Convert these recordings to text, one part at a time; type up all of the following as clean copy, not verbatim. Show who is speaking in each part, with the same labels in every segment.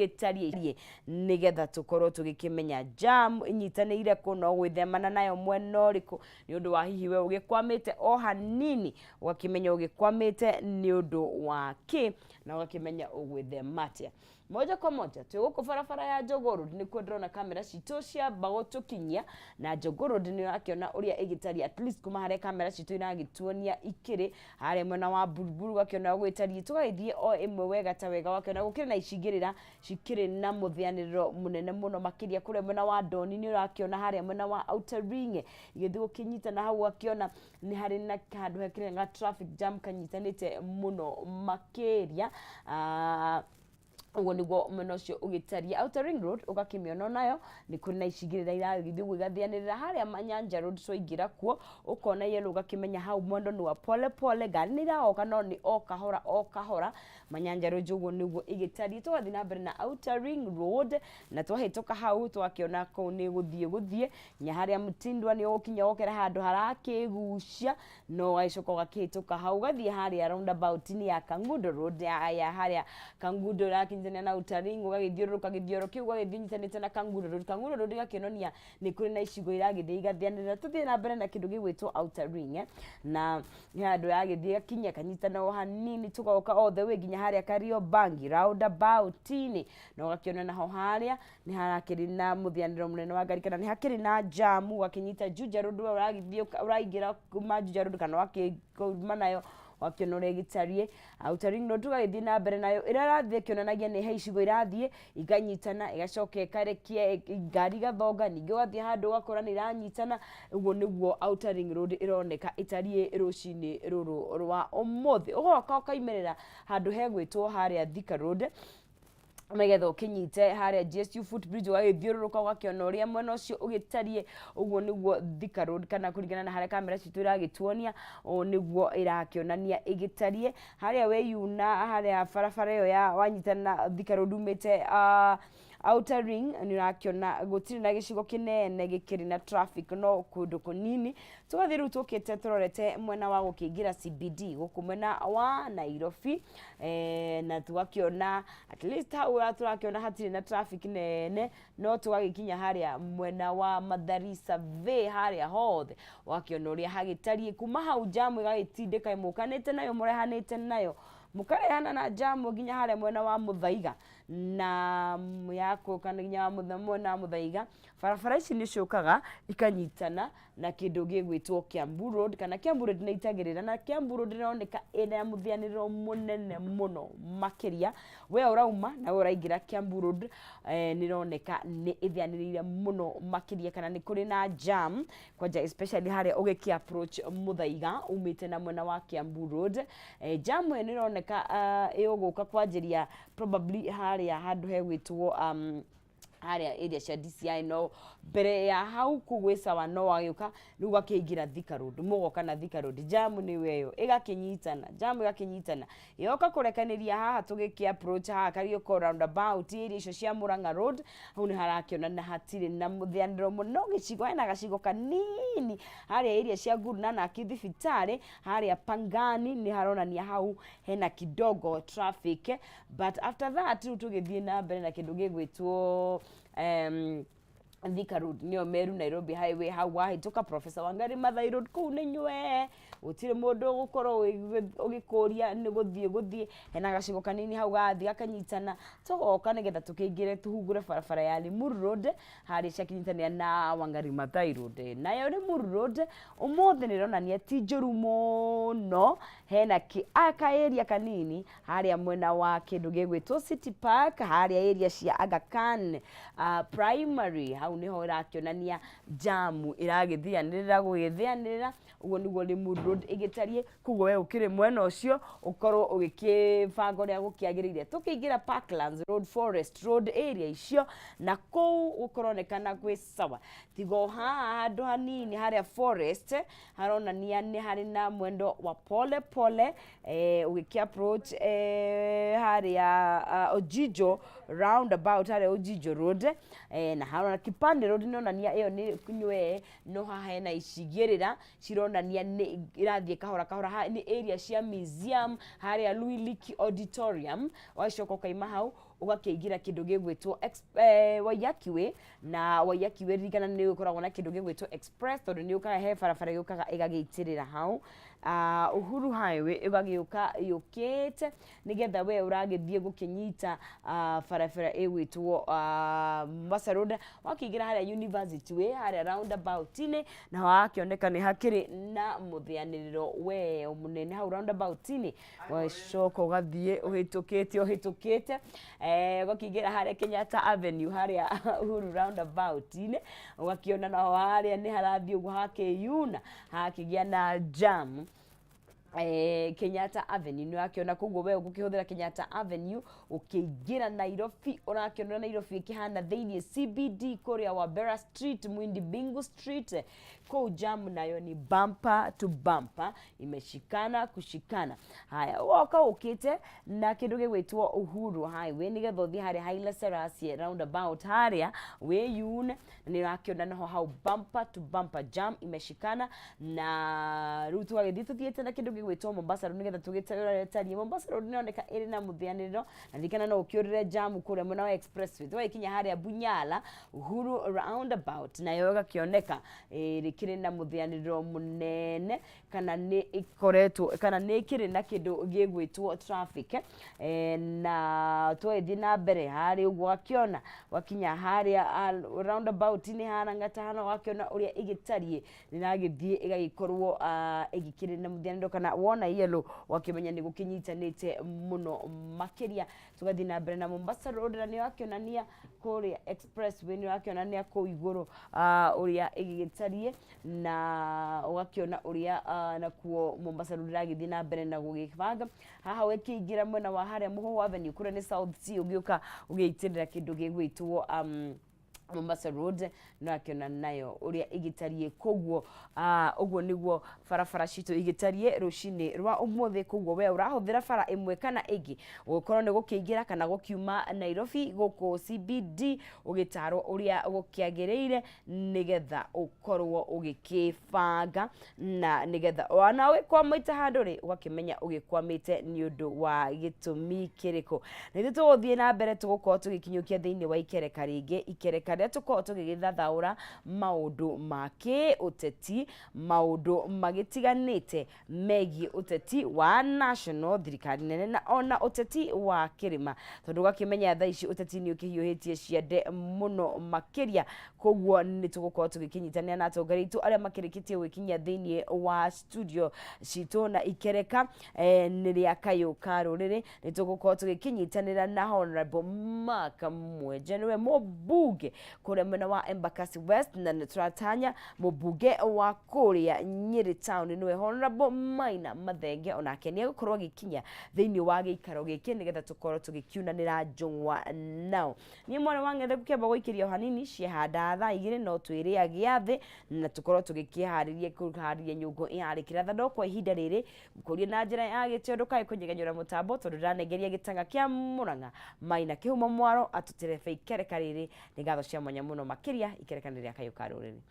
Speaker 1: gitarie nigetha tukorwo tugikimenya jam inyitanire kuno gwithemana nayo mwena uriku ni undu wa hihi we ugikwamite o hanini wakimenya ugikwamite ni undu wa ki na wakimenya ugwithematia moja kwa moja tuguko barabara ya Jogoo ni kwendrona kamera citu cia bagotukinyia na Jogoo ni rakiona uria igitaria at least kuma hare kamera citu iragituonia ikiri hare mwena wa Buruburu gakiona gwitaria tugaithie o imwe wega ta wega wakiona gukiri na icigirira cikiri na muthianiro munene muno makiria kure mwena wa Doni ni urakiona hare mwena wa Outer Ring igithii gukinyita na hau akiona ni hari na kandu hekire nga traffic jam kanyitanite muno makiria ugo niguo mwena ucio ugitaria Outer Ring Road ugakimiona nayo ni kuri na icigirira iragithii gwigathianirira haria Manyanja Road twaingira kuo ukona yelo ugakimenya hau mwendo ni wa pole pole gari ni raoka no ni o kahora Manyanja Road ugo niguo igitaria twathi na mbere na Outer Ring Road na twahituka hau twakiona ko ni guthie nya haria Mtindwa ni ukinya okera handu harakigucia no waicoka ugakihituka hau gathie haria roundabout ni ya Kangundo Road ya haria Kangundo na Outer Ring ugagithiuruka githiuruki ugagithinyitanite na Kangundo Road gakinonia ni kuri na icigo iragithii igathianira tuthie na mbere na kindu gigwitwo Outer Ring na handu yagithii gakinya kanyitana o hanini tugoka all the way ginya haria Kariobangi roundabout ni no gakiona naho haria ni harakiri na muthianiro munene wa ngari kana ni hakiri na jam gakinyita Juja Road uragithii uraingira kuma Juja Road kana wakikuma nayo wakiona gitarie Outer Ring Road tugagithii na mbere nayo irarathie kionanagia ni heicigo irathie iganyitana igacoka ikarekia ngari gathonga ningi wathie handu gakora ni iranyitana uguo niguo Outer Ring Road ironeka itarie rucini ruru rwa umuthi ugoka ukaimerera handu hegwitwo haria Thika Road megetho kinyite haria GSU footbridge wagithiururuka ugakiona uria mwena ucio ugitarie uguo niguo Thika Road kana kuringana na haria kamera citu iragituonia niguo irakionania igitarie haria weyuna haria barabara iyo ya wanyitana Thika Road umite Outer Ring ni rakiona gutiri na gicigo kinene gikiri na traffic no kundu kunini tugathi ru tukite turorete mwena wa gukingira CBD gukumena wa Nairobi na tugakiona at least hau turakiona hatiri na traffic nene no tugagikinya haria mwena wa Mathari Survey haria hothe wakiona uria hagitarie kuma hau jamu igagitindika imukanite nayo murehanite nayo mukarehana na jamu ginya haria mwena wa Muthaiga na yako kana ginya mwena Muthaiga barabara ici ni cokaga ikanyitana na kindu gigwitwo Kiambu Road kana Kiambu Road ni itagirira na Kiambu Road ironeka ina muthianiro munene muno makiria we urauma na uraingira Kiambu Road nironeka ni ithianirire muno makiria kana ni kuri na jam kwaja especially haria ugiki approach Muthaiga umite na mwena wa Kiambu Road jam nironeka iguka kwanjiria probably haria handu hegwitwo haria area cia DCI no mbere ya hau kugwisawa no wagiuka riu gakiingira Thika Road mugoka na Thika Road jam ni weyo igakinyitana jam igakinyitana yoka kurekaniria haha tugiki approach haha Kariuka roundabout area icio cia Murang'a Road hau ni harakiona na hatiri na muthianiro muno gicigo ena gacigo kanini haria area cia Guruna na Kithibitari haria Pangani ni haronania hau hena kidogo traffic but after that tugithie na mbere na kindu gigwitwo Thika Road niyo Meru Nairobi highway hau wahituka Professor Wangari Maathai Road kuu ni nywe utire mundu gukorwo ugikuria ni guthie hena gacigo kanini hau gathi gakanyitana tugoka nigetha tukiingire tuhungure barabara ya Limuru Road haria ciakinyitania na Wangari Maathai Road nayo Limuru Road umuthi nironania ti njuru muno hena aka area kanini haria mwena wa kindu gigwitwo City Park haria area cia Aga Khan primary hau niho irakionania jamu iragithianirira gugithianirira ugo niguo Limuru Road igitarie kugo we ukire mwena ucio ukorwo ugikibango ria gukiagirire tukiingira Parklands Road Forest Road area icio na kou ukoronekana gwi sawa tigo handu hanini haria Forest haronania ni hari na mwendo wa pole pole ugiki approach haria Ojijo roundabout haria Ojijo Road na harona Kipande Road nionania iyo ni nywe no hahena icigirira cironania ni irathie kahora ni area cia museum haria Luiliki Auditorium wacoka kaima hau ugakiingira kindu gigwitwo Waiyakiwe na Waiyakiwe ririkana ni ukoragwo na kindu gigwitwo express tondu ni ukaga he barabara yukaga igagiitirira hau Uhuru Highway ugagiuka yukite nigetha we uragithie gukinyita barabara igwitwo Mombasa Road wakiingira haria University Way haria roundabout ine na wakioneka ni hakiri na muthianiriro we munene hau roundabout ine wacoka ugathie uhitukite ugakiingira haria Kenyatta Avenue haria Uhuru roundabout ine ugakiona na haria ni harathie uguo hakiyuna hakigia na jam Kenyatta Avenue ni wakiona koguo we ukihuthira Kenyatta Avenue ukiingira Nairobi unakiona Nairobi ikihana thiini CBD kuria wa Bera Street Mwindi Bingu Street ko jam nayo ni bumper to bumper imeshikana kushikana haya woka ukite na kindu gigwitwo Uhuru Highway nigetha uthie haria Haile Selassie roundabout haria we yune ni wakiona naho hau bumper to bumper jam imeshikana na rutu wagithithiete na kindu gigwitwo Mombasa Road nigetha tugitari Mombasa Road nioneka iri na muthianiriro na ndikana no ukiurire jam kuria mwena wa expressway twa ikinya haria Bunyala Uhuru roundabout na yoga kioneka kiri na muthianiriro munene kana ni ikoretwo kana ni kiri na kindu gigwitwo traffic na twethi na mbere hari uguo akiona wakinya haria roundabout ni harangata hano wakiona uria igitarie ninagithie igagikorwo igikiri na muthianiriro kana wona yellow wakimenya ni gukinyitanite muno makiria tugathi na mbere na Mombasa Road na ni wakionania kuria expressway ni wakionania ku iguru uria igitarie na ugakiona uria nakuo Mombasa Road ragithi na mbere na gugibanga haha wekiingira mwena wa haria Muhu Avenue kuria ni South Sea ugiuka ugeitirira kindu gigwitwo Mombasa Road no akiona nayo uria igitarie koguo uguo niguo barabara citu igitarie rucini rwa umuthi koguo we urahuthira bara imwe kana ingi ukorwo ni gukiingira kana gukiuma Nairobi guku CBD ugitarwo uria gukiagireire nigetha ukorwo ugikibanga na nigetha wanawe kwa maita handuri ugakimenya ugikwamite ni undu wa gitumi kiriko nithu tuguthie na mbere tugukorwo tugikinyukia thiini wa ikereka ringi ikereka ria tukorwo tugigithathaura maundu make uteti maundu magitiganite megi uteti wa national thirikari nene na ona uteti wa kirima tondu gakimenya thaa ici uteti ni ukihiuhitie ciande muno makiria koguo ni tugukorwo tugikinyitania na atongoria aria makirikitie gwikinya thiini wa studio citu na ikereka ni ria Kayu Ka Ruriri ni tugukorwo tugikinyitanira na Honorable Maka Mwenje niwe mubunge kuria mwena wa Embakasi West na nituratanya mubunge wa kuria Nyeri Town niwe Honorable Maina Mathenge onake ni gukorwo gikinya thiini wa giikaro giki nigetha tukorwo tugikiunanira njungwa nao ni mwana wangethe gukeba guikiria hanini ciehanda thaa 2 no twire giathi na tukorwo tugikihariria kuhariria nyungu iharikira thado kwa ihinda riri gukuria na njira ya gitiondo kai kunyegenyura mutambo tondu ndanegeria gitanga kia Muranga Maina kihuma mwaro atuterebe ikereka riri ni gatho cia mwanya muno makiria ikerekanira Kayu Ka Ruriri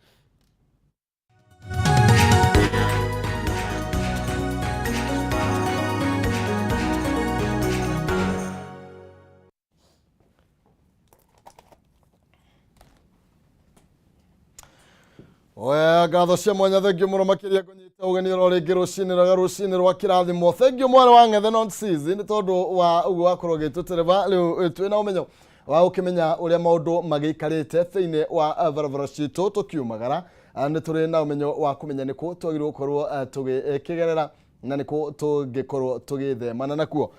Speaker 2: Oya gatho cia mwanya thengio muno makiria kunyita ugeni ringi rucini rwa kirathimo thengio mwana wa ngethe non season tondu wa uguo akorwo gitutereba riu twina umenyo wa ukimenya uria maundu magiikarite thiini wa barabara citu tukiumagara ni turi na umenyo wa kumenya niku twagirwo gukorwo tugikigerera na niku tugikorwo tugithemana nakuo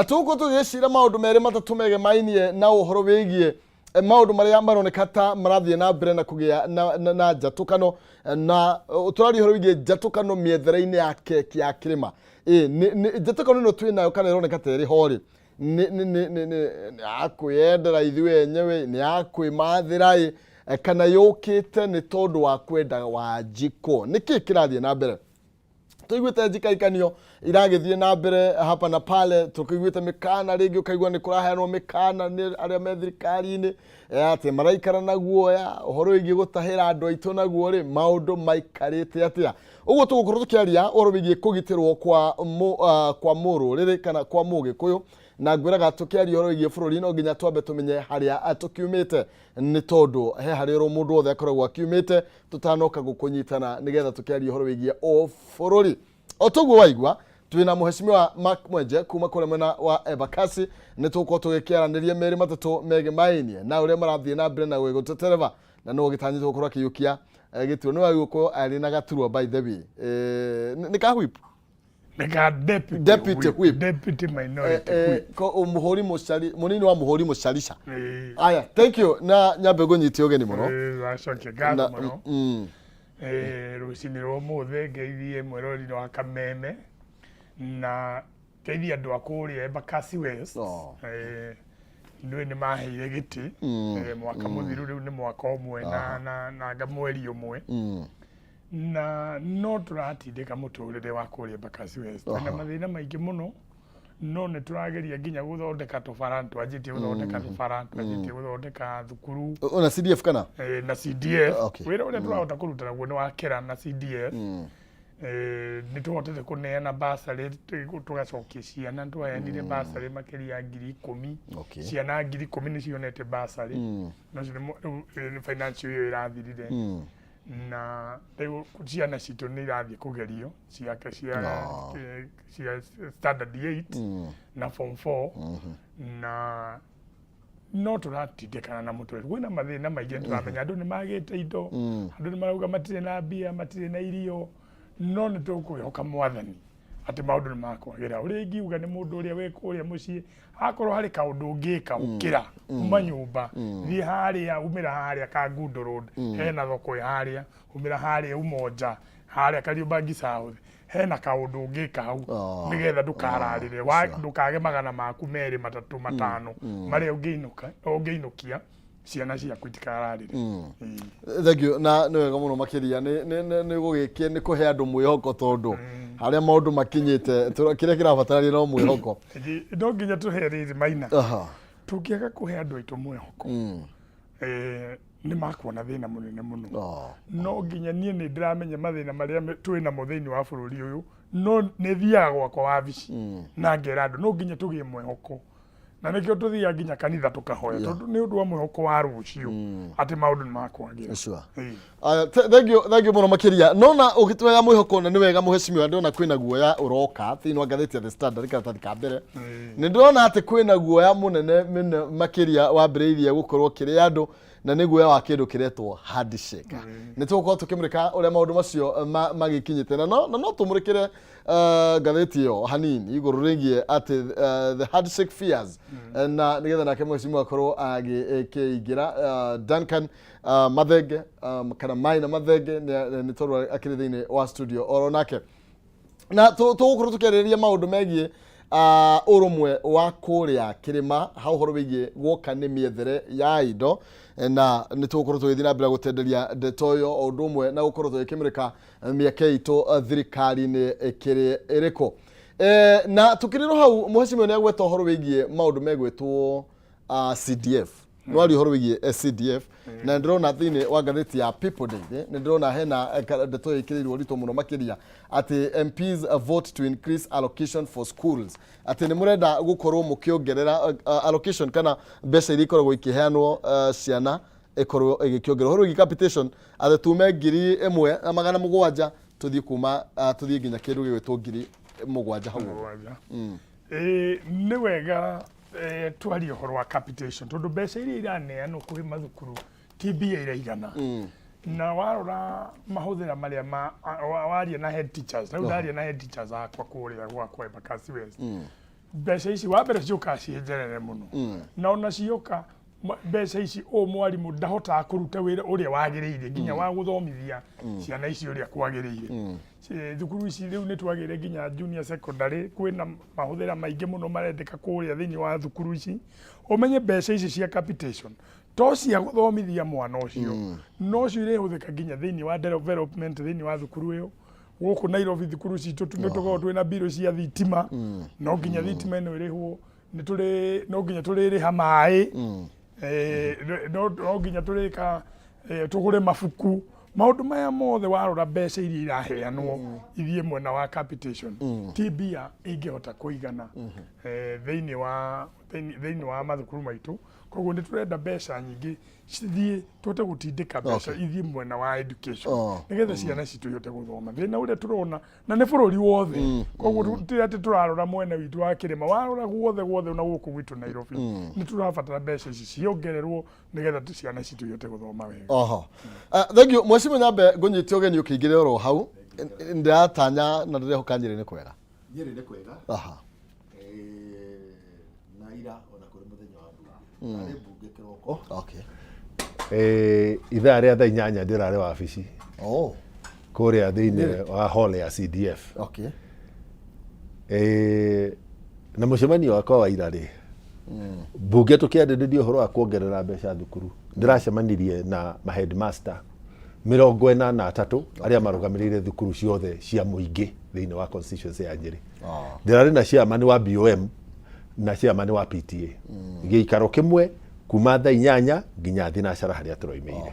Speaker 2: tuko tugicira maundu meri matatu mege mainie na uhoro wigie maundu maria maroneka ta marathie na mbere na kugia na njatukano na turari horo wigie njatukano miethera-ini ya keki ya kirima njatukano no twina kana ironeka teri hori ni akwendera ithuĩ enyewe ni akwimathira kana yukite ni tondu wa kwenda Wanjikũ niki kirathie na mbere tuiguite njikarikanio iragithie na mbere hapa na pale tukiguite mikana ringi ukaigua ni kuraheanwo mikana ni aria me thirikari-ini ati maraikara na guoya uhoro igi gutahira andu aitu na guo ri maundu maikarite atia uguo tugukorwo tukiaria uhoro wigie kugitirwo kwa mururiri kana kwa Mugikuyu na ngwiraga tukiaria horo igie bururi no nginya twambe tumenye haria atukiumite ni tondu he hariro mundu othe akoragwo akiumite tutanoka gukunyitana nigetha tukiaria horo igie o bururi otuguo waigua twina muheshimiwa Mark Mwenje kuma kule mwena wa Embakasi nituko tugikiaranirie meri matatu mege mainie na uria marathie na mbere na gwigutetereva na no gitanyitwo gukorwo akiyukia gitiro ni wagiko ari na gaturwa by the way ni ka whip
Speaker 3: Nega deputy minority whip
Speaker 2: ko umuhori mushari munini wa muhori mushalisha aya thank you na nyambe gunyitio geni muno
Speaker 3: acoke gatho muno rucini rwo muthe ngeithie mwerori wa Kameme na ngeithie andu akuria Embakasi West ndio ni maheire giti mwaka muthiru riu ni mwaka umwe na ngamweri umwe na no turatindika muturire wa kuria Embakasi West na mathina maingi muno no ne turageria nginya guthondeka tubara twanjitie guthondeka tubara twanjitie guthondeka thukuru
Speaker 2: ona CDF kana
Speaker 3: na CDF wira uria turahota kurutana guo ni wa kera na CDF ni tuhotete kuneana basari tugacokia ciana twaheanire basari makiria 10,000 ciana 10,000 ni cionete basari no financial year irathirire na ciana citũ nĩ irathiĩ kũgerio cia standard 8 na form 4 na no turatindĩkana na mũtũrĩre gwĩna mathĩna maingĩ turamenya andũ nĩ magĩte indo andũ nĩ marauga matirĩ na mbia matirĩ na irio no nĩ tũkwĩhoka Mwathani atĩ maũndũ nĩ makwagĩra ũrĩa ingiuga nĩ mũndũ ũrĩa wĩ kũrĩa mũciĩ akorwo harĩ kaũndũ ũngĩka ũkĩra uma nyũmba thiĩ harĩa umĩra harĩa Kangundo Road hena thoko harĩa umĩra harĩa Umoja harĩa Kariombangi South hena kaũndũ ũngĩka hau nĩgetha ndũkararĩre ndũkage magana maku merĩ matatũ matano marĩa ũngĩinũkia ciana ciaku itikararĩre
Speaker 2: thank you na nĩ wega mũno makiria nĩ gũgĩkie nĩ kũhe andũ mwĩhoko tondu harĩa maũndũ makinyĩte kĩrĩa kĩrabatarania no mwĩhoko
Speaker 3: no nginya tũhe rĩrĩ maina tũngĩaga kũhe andũ aitũ mwĩhoko nĩ makuona thĩna mũnene mũno no nginya niĩ nĩ ndĩramenya mathĩna marĩa twĩna mo thĩinĩ wa bũrũri ũyũ no nĩ thiaga gwakwa wabici na ngera andũ no nginya tũgĩe mwĩhoko na nĩkĩo tũthiaga nginya kanitha tũkahoya tondũ nĩ ũndũ wa mwĩhoko wa rũciũ atĩ maũndũ nĩ makwagĩra
Speaker 2: thank you mũno makiria nona ũgĩtwega mwĩhoko na nĩ wega mũheshimiwa ndona kwĩna guoya ũroka thĩinĩ wa ngathĩti ya The Standard karatathi ka mbere nĩ ndĩrona atĩ kwĩna guoya mũnene makiria wambĩrĩirie gũkorwo kĩrĩ andũ na nĩ guoya wa kĩndũ kĩretwo handshake nĩ tũgũkorwo tũkĩmũrĩka ũrĩa maũndũ macio magĩkinyĩte na no tũmũrĩkĩre ngathĩti ĩyo hanini igũrũ rĩgiĩ atĩ the handshake fears na nĩgetha nake mwecimu akorwo agĩkĩingĩra Duncan Mathenge kana Maina Mathenge nĩ tondũ akĩrĩ thĩinĩ wa studio oro nake na tũgũkorwo tũkĩarĩrĩria maũndũ megiĩ ũrũmwe wa kũrĩa kĩrĩma hau horo wĩgiĩ guoka nĩ mĩethere ya indo na nĩ tũgũkorwo tũgĩthiĩ na mbere gũtenderia ndeto ĩyo o ũndũ ũmwe na gũkorwo tũgĩkĩmũrĩka mĩeke itũ thirikari-inĩ ĩkĩrĩ ĩrĩkũ na tũkĩrĩrwo hau mũheshimiwa nĩ agweta ũhoro wĩgiĩ maũndũ megwĩtwo CDF no ari horo wĩgiĩ CDF na ndĩrona thĩinĩ wa ngathĩti ya People Day nĩ ndĩrona hena ndeto ĩkĩrĩirwo ritũ mũno makiria atĩ MPs vote to increase allocation for schools atĩ nĩ mũrenda gũkorwo mũkĩongerera allocation kana mbeca iria ikoragwo ikĩheanwo ciana ikorwo igĩkĩongererwo horo wĩgiĩ capitation atĩ tume 1,700 tũthiĩ kuma tũthiĩ nginya kĩndũ gĩgwĩtwo 7,000 hau
Speaker 3: nĩ wega twarie ũhoro wa capitation tondu mbeca iria iraneanwo kũrĩ mathukuru ti mbia iraigana na warora mahũthĩra marĩa waria na head teachers rĩu ndaria na head teachers akwa kũrĩa gwakwa Embakasi West mbeca ici wa mbere ciũkaga cienjerere mũno na ona cioka mbeca ici mwarimũ ndahotaga kũruta wĩra ũrĩa wagĩrĩire nginya wa gũthomithia ciana ici ũrĩa kwagĩrĩire thukuru ici rĩu nĩ twagĩrĩire nginya junior secondary kwĩna mahũthĩra maingĩ mũno marendeka kũrĩa thĩinĩ wa thukuru ici ũmenye mbeca ici cia capitation to cia gũthomithia mwana ũcio no cio irĩhũthĩka nginya thĩinĩ wa development thĩinĩ wa thukuru ĩyo gũkũ Nairobi thukuru citũ nĩ tũkoragwo twĩna mbirũ cia thitima no nginya thitima ĩno ĩrĩhwo no nginya tũrĩrĩha maĩ no nginya tũrĩka tũgũre mabuku maundu maya mothe warora mbeca iria iraheanwo ithie mwena wa capitation ti mbia ingihota kuigana thiini wa mathukuru maitu koguo ni turenda mbeca nyingi cithie tuhote gutindika mbeca ithie mwena wa education nigetha ciana citu ihote guthoma thina uria turona na ni bururi wothe koguo ati turarora mwena witu wa kirima warora guothe na guku gwitu Nairobi ni turabatara mbeca ici ciongererwo nigetha ciana citu ihote guthoma wega.
Speaker 2: Thank you Mheshimiwa Nyambe ngunyite ugeni ukingire oro hau ndiratanya na ndirehoka Nyeri ni kwega.
Speaker 4: Nyeri ni kwega. Na ira ona kuri muthenya wa mbura ari mbunge kiroko. Ithaa ria thaa 8 ndirare wabici kuria thiini wa hall ya CDF. Na mucemanio wakwa wa ira ri mbunge tukiandiria uhoro wa kuongerera mbeca thukuru ndiracemanirie na ma headmaster 43 aria marugamirire thukuru ciothe cia muingi thiini wa constituency ya Nyeri. Ndirari na chairman wa BOM na chairman wa PTA giikaro kimwe kuma thaa 8 nginya thinacara haria turoimeire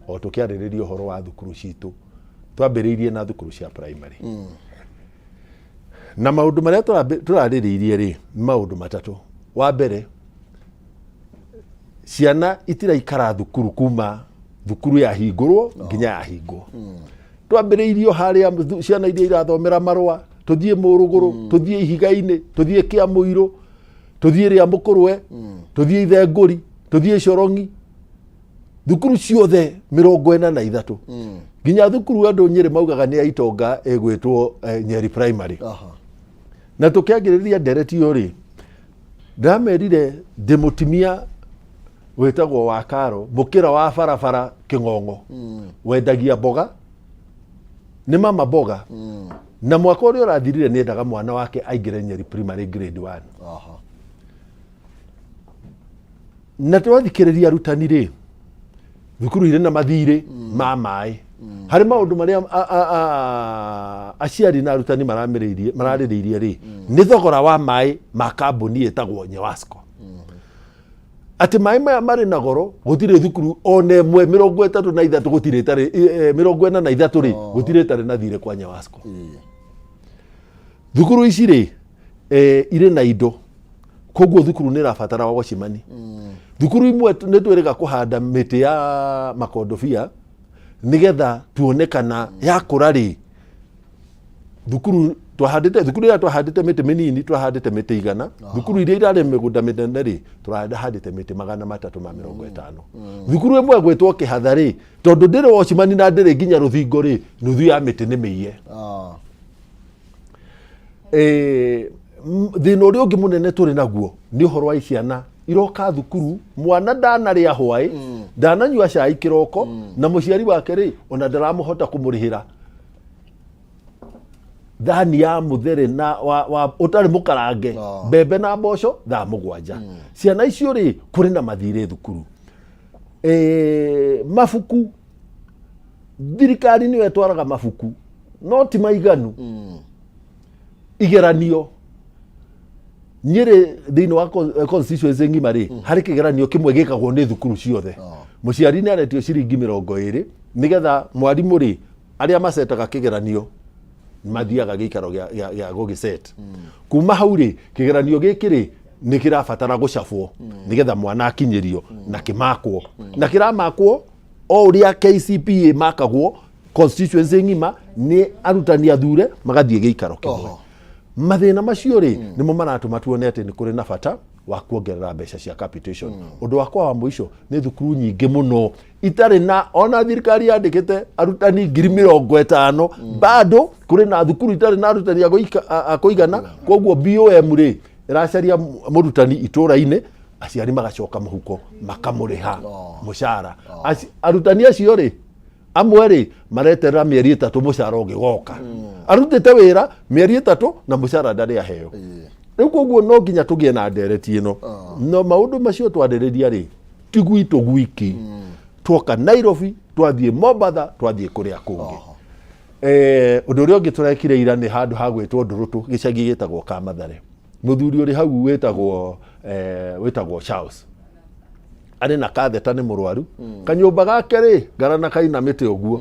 Speaker 4: o tukiaririria uhoro wa thukuru citu twambiriirie na thukuru cia primary na maundu maria turaririirie ri maundu matatu. Wa mbere, ciana itiraikara thukuru kuma thukuru ya hingurwo nginya ya hingwo. Twambiriirio haria ciana iria irathomera marwa tuthie Muruguru tuthie Ihiga-ini tuthie Kiamuiru tuthie ria Mukurwe tuthie Ithenguri tuthie Corongi thukuru ciothe 43 nginya thukuru andu Nyeri maugaga ni ya itonga egwitwo Nyeri primary. Na tukiagiriria ndereti yori ndamerire ndimutimia wetagwo wa Karo mukira wa barabara King'ong'o wendagia mboga ni mama mboga na mwaka uria urathirire ni endaga mwana wake aingire Nyeri primary grade 1. Na twathikiriria arutani ri thukuru ire na mathire ma mai hari maundu maria aciari na arutani maraririirie ri ni thogora wa mai ma kambuni etagwo Nyewasco. Ati mai maya mari na goro gutire thukuru one mwe 33 gutire tari 43 ri gutire tari na thire kwa Nyewasco. Thukuru ici ri ire na indo koguo thukuru ni rabatara wa gocimani. Thukuru imwe ni twirega kuhanda miti ya makondofia nigetha tuonekana yakura ri thukuru ya twahandite miti minini twahandite miti igana thukuru iria irare migunda minene ri twahandite miti 350. Thukuru imwe gwetwo Kihatha ri tondu ndire wocimani na ndire nginya ruthingo ri nuthu ya miti ni miiye. Thina uria ungi munene turi naguo ni uhoro wa ciana iroka thukuru mwana ndanaria hwai ndananyua cai kiroko na muciari wake ri ona ndaramuhota kumurihira thani ya muthere na wa utari mukarange mbembe na mboco thaa 7. Ciana icio ri kuri na mathire thukuru. Mafuku thirikari ni wetwaraga mafuku no ti maiganu. Igeranio Nyeri thiini wa constituency ngima ri hari kigeranio kimwe gikagwo ni thukuru ciothe. Muciari ni aretio ciringi 20 nigetha mwarimu ri aria macetaga kigeranio mathiaga giikaro gia gugiset. Kuma hau ri kigeranio giki ri ni kirabatara gucabwo nigetha mwana akinyirio na kimakwo na kiramakwo o uria KCPE makagwo constituency ngima ni arutani athure magathie giikaro kimwe. Mathina macio ri nimo maratuma tuone ati ni kuri na bata wa kuongerera mbeca cia capitation. Undu wakwa wa muico ni thukuru nyingi muno itari na ona thirikari yandikite arutani 50,000 bado kuri na thukuru itari na arutani akoigana koguo BOM ri iracaria murutani itura-ini aciari magacoka muhuko makamuriha mushara. Arutani acio ri amwe ri mareterera mieri 3 mushara ugigoka arutite wira mieri 3 na mushara ndari aheo. Riu koguo no nginya tugie na ndereti ino no maundu macio twandiriria ri tigwitu gwiki twoka Nairobi twathie Mombasa twathie kuria kungi. Undu uria ungi turekire ira ni handu hagwitwo Ndurutu gicagi gitagwo Kamathare. Muthuri uri hau wetagwo Charles arĩ na katheta nĩ mũrwaru kanyũmba gake rĩ ngarana kainamĩte ũguo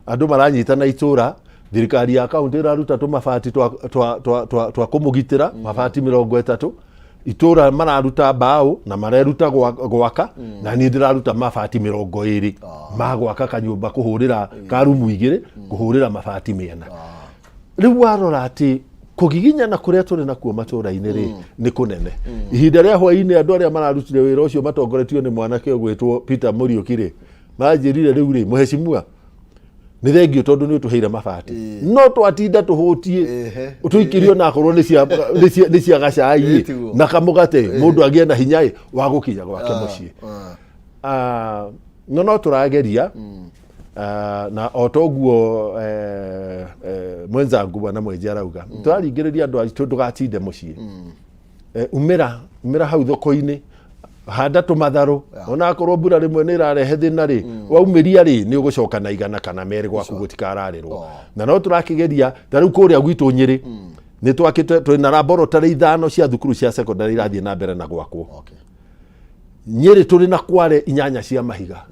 Speaker 4: andũ maranyitana itũra thirikari ya kaunti ĩraruta tũmabati twa kũmũgitĩra mabati 30 itũra mararuta mbaũ na mareruta gwaka na niĩ ndĩraruta mabati 20 ma gwaka kanyũmba kũhũrĩra karumu 2 kũhũrĩra mabati mĩena rĩu warora atĩ kugiginyana kuria turi nakuo matũra-inĩ rĩ nĩ kũnene ihinda rĩa hwaĩ-inĩ andũ arĩa mararutire wĩra ũcio matongoretio nĩ mwanake ũgwĩtwo Peter Mũriũki rĩ manjĩrire rĩu rĩ mũhecimua nĩ thengio tondũ nĩ ũtũheire mabati no twatinda tũhũtie tũikirio na korwo nĩ cia gacai na kamũgate mũndũ agĩe na hinya wa gũkinya gwake mũciĩ no tũrageria na otoguo mwenzangu bwana Mwenje arauga tũraringĩrĩria andũ aitũ ndũgatinde mũciĩ umĩra hau thoko-inĩ handa tũmatharũ ona akorwo mbura rĩmwe nĩ ĩrarehe thĩna rĩ waumĩria rĩ nĩ ũgũcoka na 1 kana 2 gwaku gũtikararĩrwo na no tũrakĩgeria ta rĩu kũrĩa gwitũ Nyĩrĩ nĩ twakĩte twĩna laboratory 5 cia thukuru cia secondary irathiĩ na mbere na gwakwo Nyĩrĩ tũrĩ na Kware 8 cia mahiga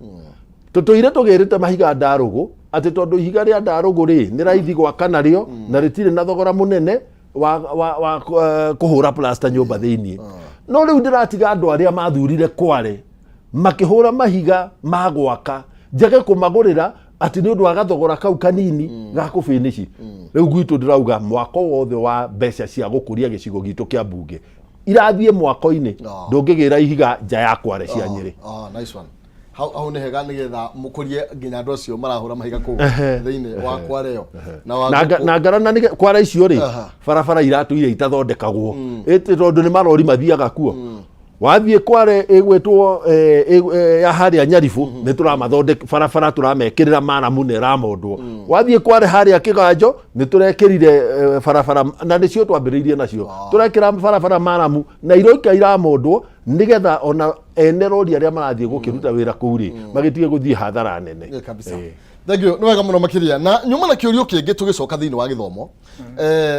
Speaker 4: tũtũire tũgĩrĩte mahiga Ndarũgũ atĩ tondũ ihiga rĩa Ndarũgũ rĩ nĩ raithi gwaka narĩo na rĩtirĩ na thogora mũnene wa kũhũra plaster nyũmba thĩinĩ no rĩu ndĩratiga andũ arĩa mathurire Kware makĩhũra mahiga ma gwaka njage kũmagũrĩra atĩ nĩ ũndũ wa gathogora kau kanini ga kũbĩnĩci rĩu gwitũ ndĩrauga mwako wothe wa mbeca cia gũkũria gĩcigo gitũ kĩa mbunge irathiĩ mwako-inĩ ndũngĩgĩra ihiga nja ya Kware cia Nyĩrĩ
Speaker 2: nice one hau nĩ hega nĩgetha mũkũrie nginya andũ acio marahũra mahiga kũu thĩinĩ wa Kware ĩyo
Speaker 4: na ngarana nĩ Kware icio rĩ barabara iratũire itathondekagwo ĩtĩ tondũ nĩ marori mathiaga kuo wathiĩ Kware ĩgwĩtwo ya harĩa Nyaribu nĩ tũramathondeka barabara tũramekĩrĩra maramu nĩ ramondwo wathiĩ Kware harĩa Kĩganjo nĩ tũrekĩrire barabara na nĩcio twambĩrĩirie nacio tũrekĩra barabara maramu na iroika iramondwo nĩgetha ona ene rori arĩa marathiĩ gũkĩruta wĩra kũu rĩ magĩtige gũthiĩ hathara nene
Speaker 2: thengio nĩ wega mũno makĩria na nyuma na kĩũrio kĩngĩ tũgĩcoka thĩinĩ wa gĩthomo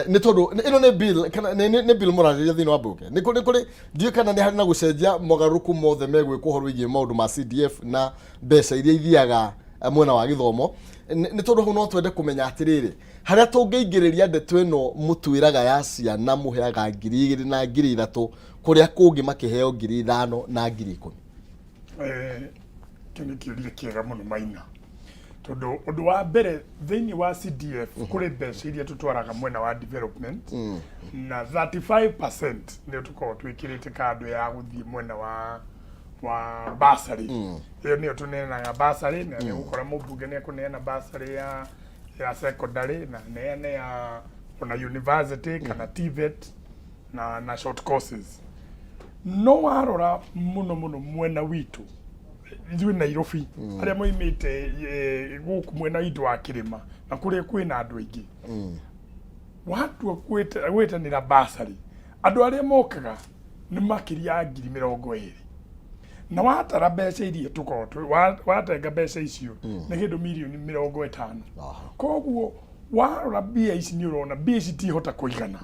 Speaker 2: nĩ tondũ ĩno nĩ bill kana nĩ bill mũrarĩrĩria thĩinĩ wa mbunge nĩ kũrĩ ndiũ kana nĩ harĩ na gũcenjia mogarũrũku mothe megwĩkwo ũhoro wĩgiĩ maũndũ ma CDF na mbeca iria ithiaga mwena wa gĩthomo nĩ tondũ hau no twende kũmenya atĩrĩrĩ harĩa tũngĩingĩrĩria ndeto ĩno mũtwĩraga ya ciana mũheaga 2,000 na 3,000 kũrĩa kũngĩ makĩheo 5,000 na 10,000
Speaker 3: kĩu nĩ kĩũria kĩega mũno Maina tondũ ũndũ wa mbere thĩinĩ wa CDF kũrĩ mbeca iria tũtwaraga mwena wa development na 35% nĩ tũkoragwo twĩkĩrĩte kando ya gũthiĩ mwena wa bursary ĩyo nĩyo tũneanaga bursary na nĩ gũkora mũmbunge nĩ ekũneana bursary ya secondary na neane ya ona university kana TVET na short courses no warora mũno mwena witũ ithuĩ Nairobi arĩa moimĩte gũkũ mwena indo wa kĩrĩma na kũrĩa kwĩna andũ aingĩ watua gwĩtanĩra bursary andũ arĩa mokaga nĩ makĩria 20,000 na watara mbeca iria tũkorwo watenga mbeca icio nĩ kĩndũ mirioni 50 koguo warora mbia ici nĩ ũrona mbia ici tihota kũigana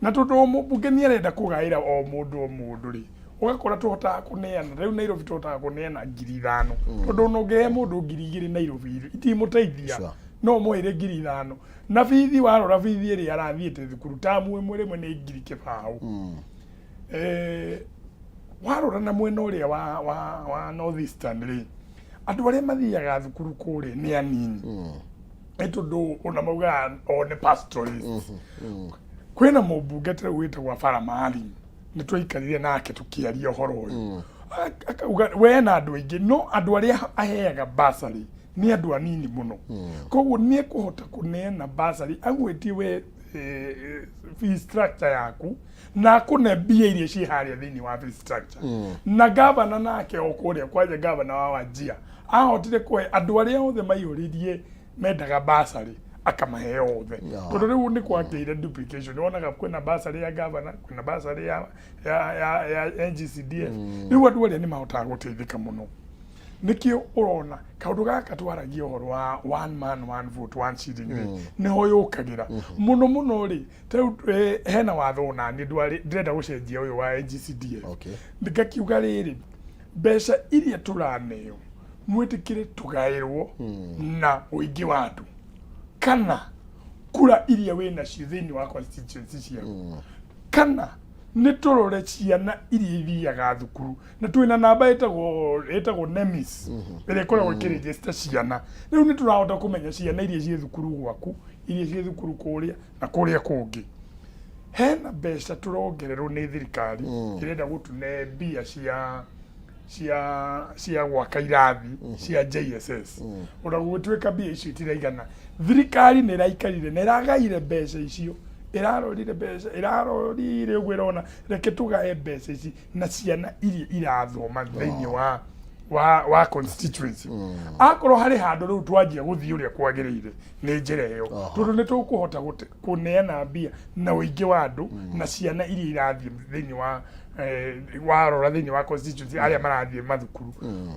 Speaker 3: na tondũ mũmbunge nĩ arenda kũgaĩra o mũndũ rĩ ũgakora tũhotaga kũneana rĩu Nairobi tũhotaga kũneana 5,000 tondũ no ngĩhe mũndũ 2,000 Nairobi itimũteithia no mũhere 5,000 na bithi warora bithi ĩrĩa arathiĩte thukuru tamu ĩmwe rĩmwe nĩ 1,000 warora na mwena ũrĩa wa North Eastern rĩ andũ arĩa mathiaga thukuru kũrĩa nĩ anini tondũ ona maugaga o nĩ pastoralists kwĩna mũmbunge ta wĩtagwo Faramari nĩ twaikarire nake tũkĩaria ũhoro ũyũ akauga we na andũ aingĩ no andũ arĩa aheaga bursary nĩ andũ anini mũno koguo nĩ ekũhota kũneana bursary agwĩtie we fee structure yaku na kũne mbia iria ciĩ harĩa thĩinĩ wa fee structure na gavana nake o kũrĩa kwanja gavana wa Wajir ahotire kũhe andũ arĩa othe maihũririe mendaga bursary akamahe othe tondũ rĩu nĩ kwakĩire duplication wonaga kwĩna bursary ya governor kwĩna bursary ya NGCDF rĩu andũ arĩa nĩ mahotaga gũteithĩka mũno nĩkĩo ũrona kaũndũ gaka twaragia ũhoro wa one man one vote one shilling nĩho yũkagĩra mũno rĩ hena watho na nĩ ndĩrenda gũcenjia ũyũ wa NGCDF ngakiuga rĩrĩ mbeca iria turaneo mwetikire tugairwo na uingi wa andu kana kura iria wina cio thiini wa constituency ciaku kana nĩ tũrore ciana iria ithiaga thukuru na twĩna namba ĩtagwo NEMIS ĩrĩa ĩkoragwo ĩkĩregister ciana rĩu nĩ tũrahota kũmenya ciana iria ciĩ thukuru gwaku iria ciĩ thukuru kũrĩa na kũrĩa kũngĩ hena mbeca tũrongererwo nĩ thirikari ĩrenda gũtune mbia cia gwaka irathi cia JSS ona gũtuĩka mbia icio itiraigana thirikari nĩ ĩraikarire nĩ ĩragaire mbeca icio ĩrarorire ũguo ĩrona reke tũgae mbeca ici na ciana iria irathoma thĩinĩ wa constituency akorwo harĩ handũ rĩu twanjia gũthiĩ ũrĩa kwagĩrĩire nĩ njĩra ĩyo tondũ nĩ tũkũhota kũneana mbia na ũingĩ wa andũ na ciana iria irathiĩ thĩinĩ warora thĩinĩ wa constituency arĩa marathiĩ mathukuru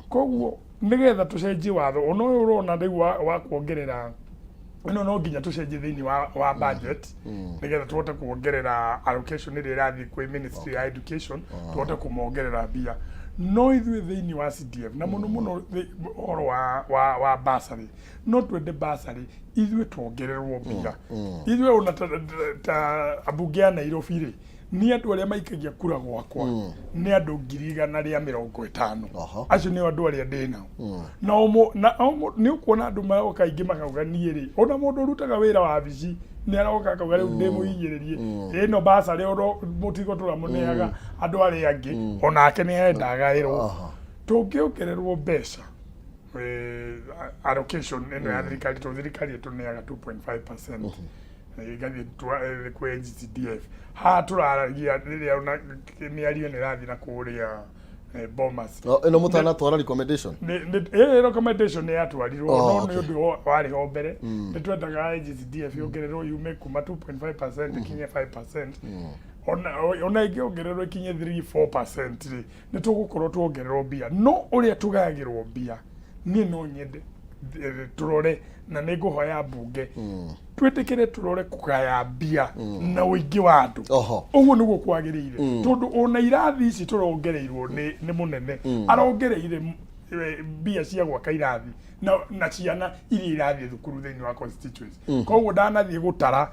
Speaker 3: koguo nĩgetha tũcenjie watho ona ũyũ ũrona rĩu wa kuongerera ino no nginya tucenjie thiini wa budget nigetha tuhote kuongerera allocation ĩrĩa ĩrathiĩ kwĩ Ministry ya Education tuhote kũmongerera mbia no ithuĩ thiini wa CDF na mũno ũhoro wa bursary no twende bursary ithuĩ tuongererwo mbia ithuĩ ona ta abunge ya Nairobi rĩ nĩ andũ arĩa maikagia kura gwakwa nĩ andũ 150 acio nĩ andũ arĩa ndĩnao na nĩ ũkuona andũ maroka ingĩ makauga niĩ rĩ ona mũndũ ũrutaga wĩra wa bici nĩ aroka akauga rĩu ndĩmũhinyĩrĩrie ĩno basarĩ mũtigo tũramũneaga andũ arĩa angĩ onake nĩ endaga ĩrwo tũngĩongererwo mbeca allocation ĩno ya thirikari to thirikari ĩtũneaga 2.5% igathi kwĩ GCDF ha turaragia rĩrĩa nĩ ario nĩ rathi na kũrĩa Bomas
Speaker 2: ĩno mũtana twara recommendation
Speaker 3: recommendation nĩ yatwarirwo no nĩ ũndũ warĩ ho mbere nĩ twendaga GCDF yongererwo yume kuma 2.5% ikinye 5% ona ingĩongererwo ikinye 3-4% rĩ nĩ tũgũkorwo tuongererwo mbia no ũrĩa tũgayagĩrwo mbia niĩ no nyende turore na nĩ ngũhoya mbunge twĩtĩkĩre turore kũgaya mbia na ũingĩ wa andũ ũguo nĩguo kwagĩrĩire tondũ ona irathi ici tũrongereirwo nĩ mũnene arongereire mbia cia gwaka irathi na ciana iria irathiĩ thukuru thĩinĩ wa constituency koguo ndanathiĩ gũtara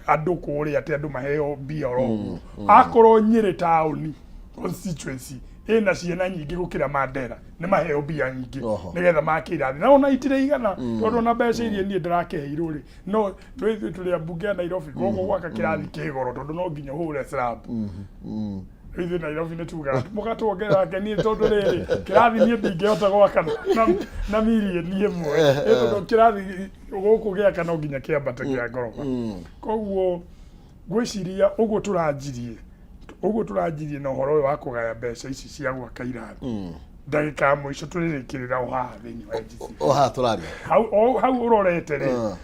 Speaker 3: andũ kũrĩa atĩ andũ maheo mbia oro ũguo akorwo Nyĩrĩ taũni constituency ina ciana nyingĩ gũkĩra Mandera nĩ maheo mbia nyingĩ nĩgetha make irathi na ona itiraigana tondũ na mbeca iria niĩ ndĩrakeheirwo rĩ no twĩthuĩ tũrĩ ambunge ya Nairobi koguo gwaka kĩrathi kĩgoro tondũ no nginya hũre slab ithuĩ Nairobi nĩ tugaga mũgatwongerera niĩ tondũ rĩrĩ kĩrathi niĩ ndingĩhota gwaka na mirioni ĩmwe tondũ kĩrathi gũkũ gĩaka no nginya kĩambate kĩa ngoroba koguo ngwĩciria ũguo tũranjirie na ũhoro ũyũ wa kũgaya mbeca ici cia gwaka irathi ndagĩka mũico tũrĩrĩkĩrĩra o haha thĩinĩ wa NGC
Speaker 2: o haha tũraria
Speaker 3: hau ũrorete rĩ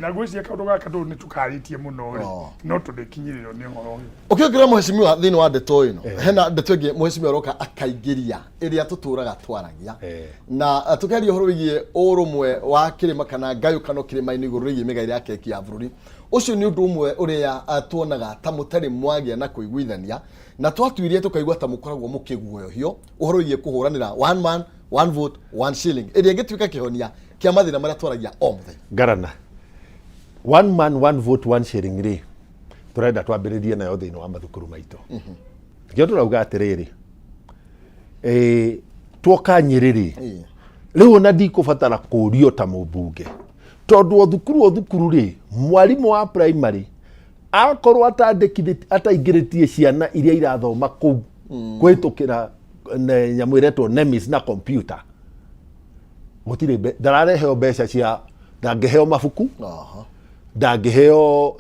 Speaker 3: na gwĩciria kaũndũ gaka tondũ nĩ tũkarĩtie mũno rĩ no tũndĩkinyĩrĩrwo nĩ ũhoro ũyũ
Speaker 2: ũkĩongerera mũhecimiwa thĩinĩ wa ndeto ĩno hena ndeto ĩngĩ mũhecimiwa aroka akaingĩria ĩrĩa tũtũraga twaragia na tũkĩaria ũhoro wĩgiĩ ũrũmwe wa kĩrĩma kana ngayũkano kĩrĩma-inĩ igũrũ rĩgiĩ mĩgaĩre ya keki ya bũrũri ũcio nĩ ũndũ ũmwe ũrĩa tuonaga ta mũtarĩ mwagĩa na kũiguithania na twatuirie tũkaigua ta mũkoragwo mũkĩguoyohio ũhoro wĩgiĩ kũhũranĩra one man one vote one shilling ĩrĩa ĩngĩtuĩka kĩhonia kĩa mathĩna marĩa twaragia o mũthenya
Speaker 4: Garana one man one vote one shilling rĩ tũrenda twambĩrĩrie nayo thĩinĩ wa mathukuru maitũ nĩkĩo tũrauga atĩrĩrĩ tuoka Nyĩrĩ rĩu ona ndikũbatara kũrio ta mũmbunge tondũ o thukuru rĩ mwarimũ wa primary akorwo ataingĩrĩtie ciana iria irathoma kũu kũhĩtũkĩra nyamũ ĩretwo NEMIS na computer gũtirĩ ndarareheo mbeca cia ndangĩheo mabuku ndangĩheo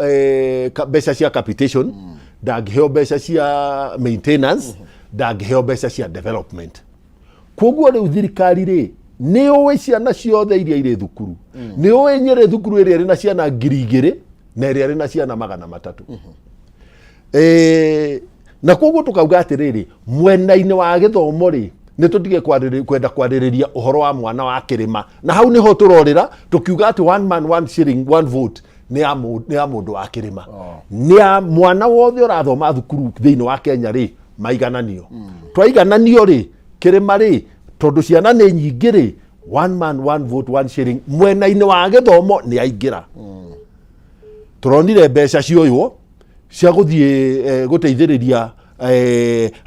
Speaker 4: mbeca cia capitation ndangĩheo mbeca cia maintenance ndangĩheo mbeca cia development koguo rĩu thirikari rĩ nĩ ũĩ ciana ciothe iria irĩ thukuru nĩ ũĩ Nyĩrĩ thukuru ĩrĩa ĩrĩ na ciana 2,000 na ĩrĩa ĩrĩ na ciana 300 na koguo tũkauga atĩrĩrĩ mwena-inĩ wa gĩthomo rĩ nĩ tũtige kwenda kwarĩrĩria ũhoro wa mwana wa kĩrĩma na hau nĩho tũrorĩra tũkiuga atĩ one man one shilling one vote nĩ ya mũndũ wa kĩrĩma nĩ ya mwana wothe ũrathoma thukuru thĩinĩ wa Kenya rĩ maigananio twaigananio rĩ kirima ri tondu ciana ni nyingi ri one man one vote one shilling mwena-ini wa githomo ni aingira turonire mbeca cioywo cia guthie guteithiriria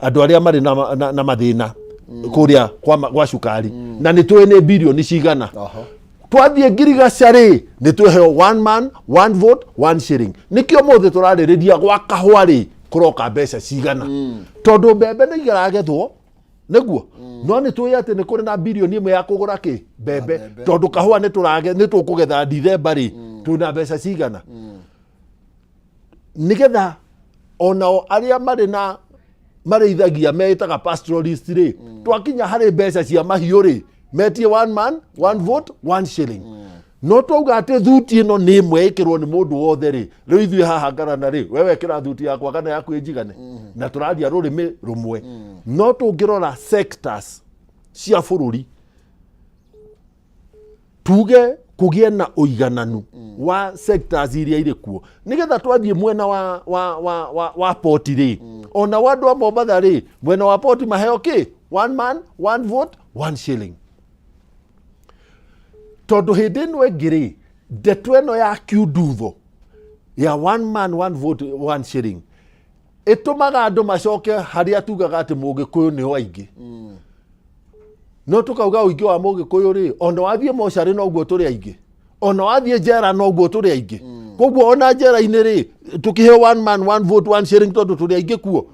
Speaker 4: andu aria mari na mathina kuria kwa cukari na ni twi ni bilioni cigana twathie ngirigaca ri ni twiheo one man one vote one shilling nikio mothe turaririria gwa kahua ri kuroka mbeca cigana tondu mbembe ni igaragethwo niguo no ni twi ati ni kuri na bilioni imwe ya kugura ki mbembe tondu kahua ni tukugetha December ri tuna mbeca cigana nigetha onao aria mari na mareithagia metaga pastoralist ri twakinya hari mbeca cia mahiu ri metie one man one vote one shilling no twauga ati thuti ino ni imwe ikirwo ni mundu wothe ri riu ithuĩ haha ngarana ri wewe kira thuti yakwa kana yaku ĩnjigane na tũraria rũrĩmĩ rumwe no tũngĩrora sectors cia bũrũri tuge kugie na ũigananu wa sectors iria irĩ kuo nigetha twathiĩ mwena wa port ri ona wandu wa Mombatha ri mwena wa port maheo ki one man one vote one shilling tondu hindi ĩno ĩngĩ ri ndeto ĩno ya kiundutho ya one man one vote one shilling ĩtũmaga andũ macoke harĩa tugaga atĩ Mũgĩkũyũ nĩo aingĩ no tukauga ũingĩ wa Mũgĩkũyũ ri ona wathiĩ mocarĩ noguo tũrĩ aingĩ ona wathiĩ njera noguo tũrĩ aingĩ koguo ona njera-inĩ ri tukiheo one man one vote one shilling tondu tũrĩ aingĩ kuo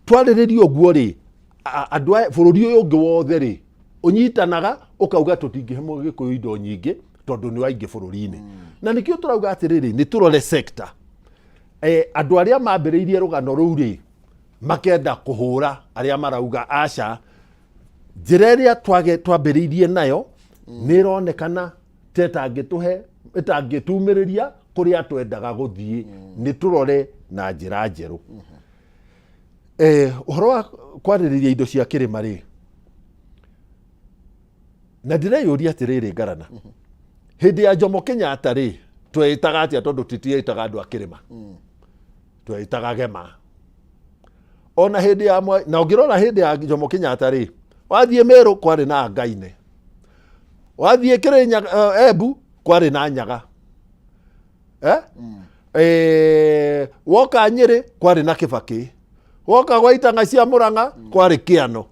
Speaker 4: twarĩrĩria ũguo ri andũ a bũrũri ũyũ ũngĩ wothe ri unyitanaga ukauga tutingihe Mũgĩkũyũ indo nyingĩ tondu ni waingĩ bũrũri-inĩ na nikio turauga atiriri ni turore sector andu aria mambĩrĩirie rũgano rũu ri makenda kuhura aria marauga aca njĩra ĩrĩa twambĩrĩirie nayo nĩ ĩronekana ĩtangĩtumĩrĩria kũrĩa twendaga gũthiĩ nĩ turore na njĩra njerũ ũhoro wa kwarĩrĩria indo cia kĩrĩma ri na ndireyũria atirĩrĩ ngarana hĩndĩ ya Jomo Kenyatta ri twetaga atia tondu titietaga andu a kĩrĩma twetaga gema ona hĩndĩ ya na ũngĩrora hĩndĩ ya Jomo Kenyatta ri wathiĩ Meru kwarĩ na Ngaine wathiĩ Kĩrĩnyaga Embu kwarĩ na Nyaga woka Nyĩrĩ kwarĩ na Kĩbakĩ woka gwa itanga cia Mũrang'a kwarĩ Kĩano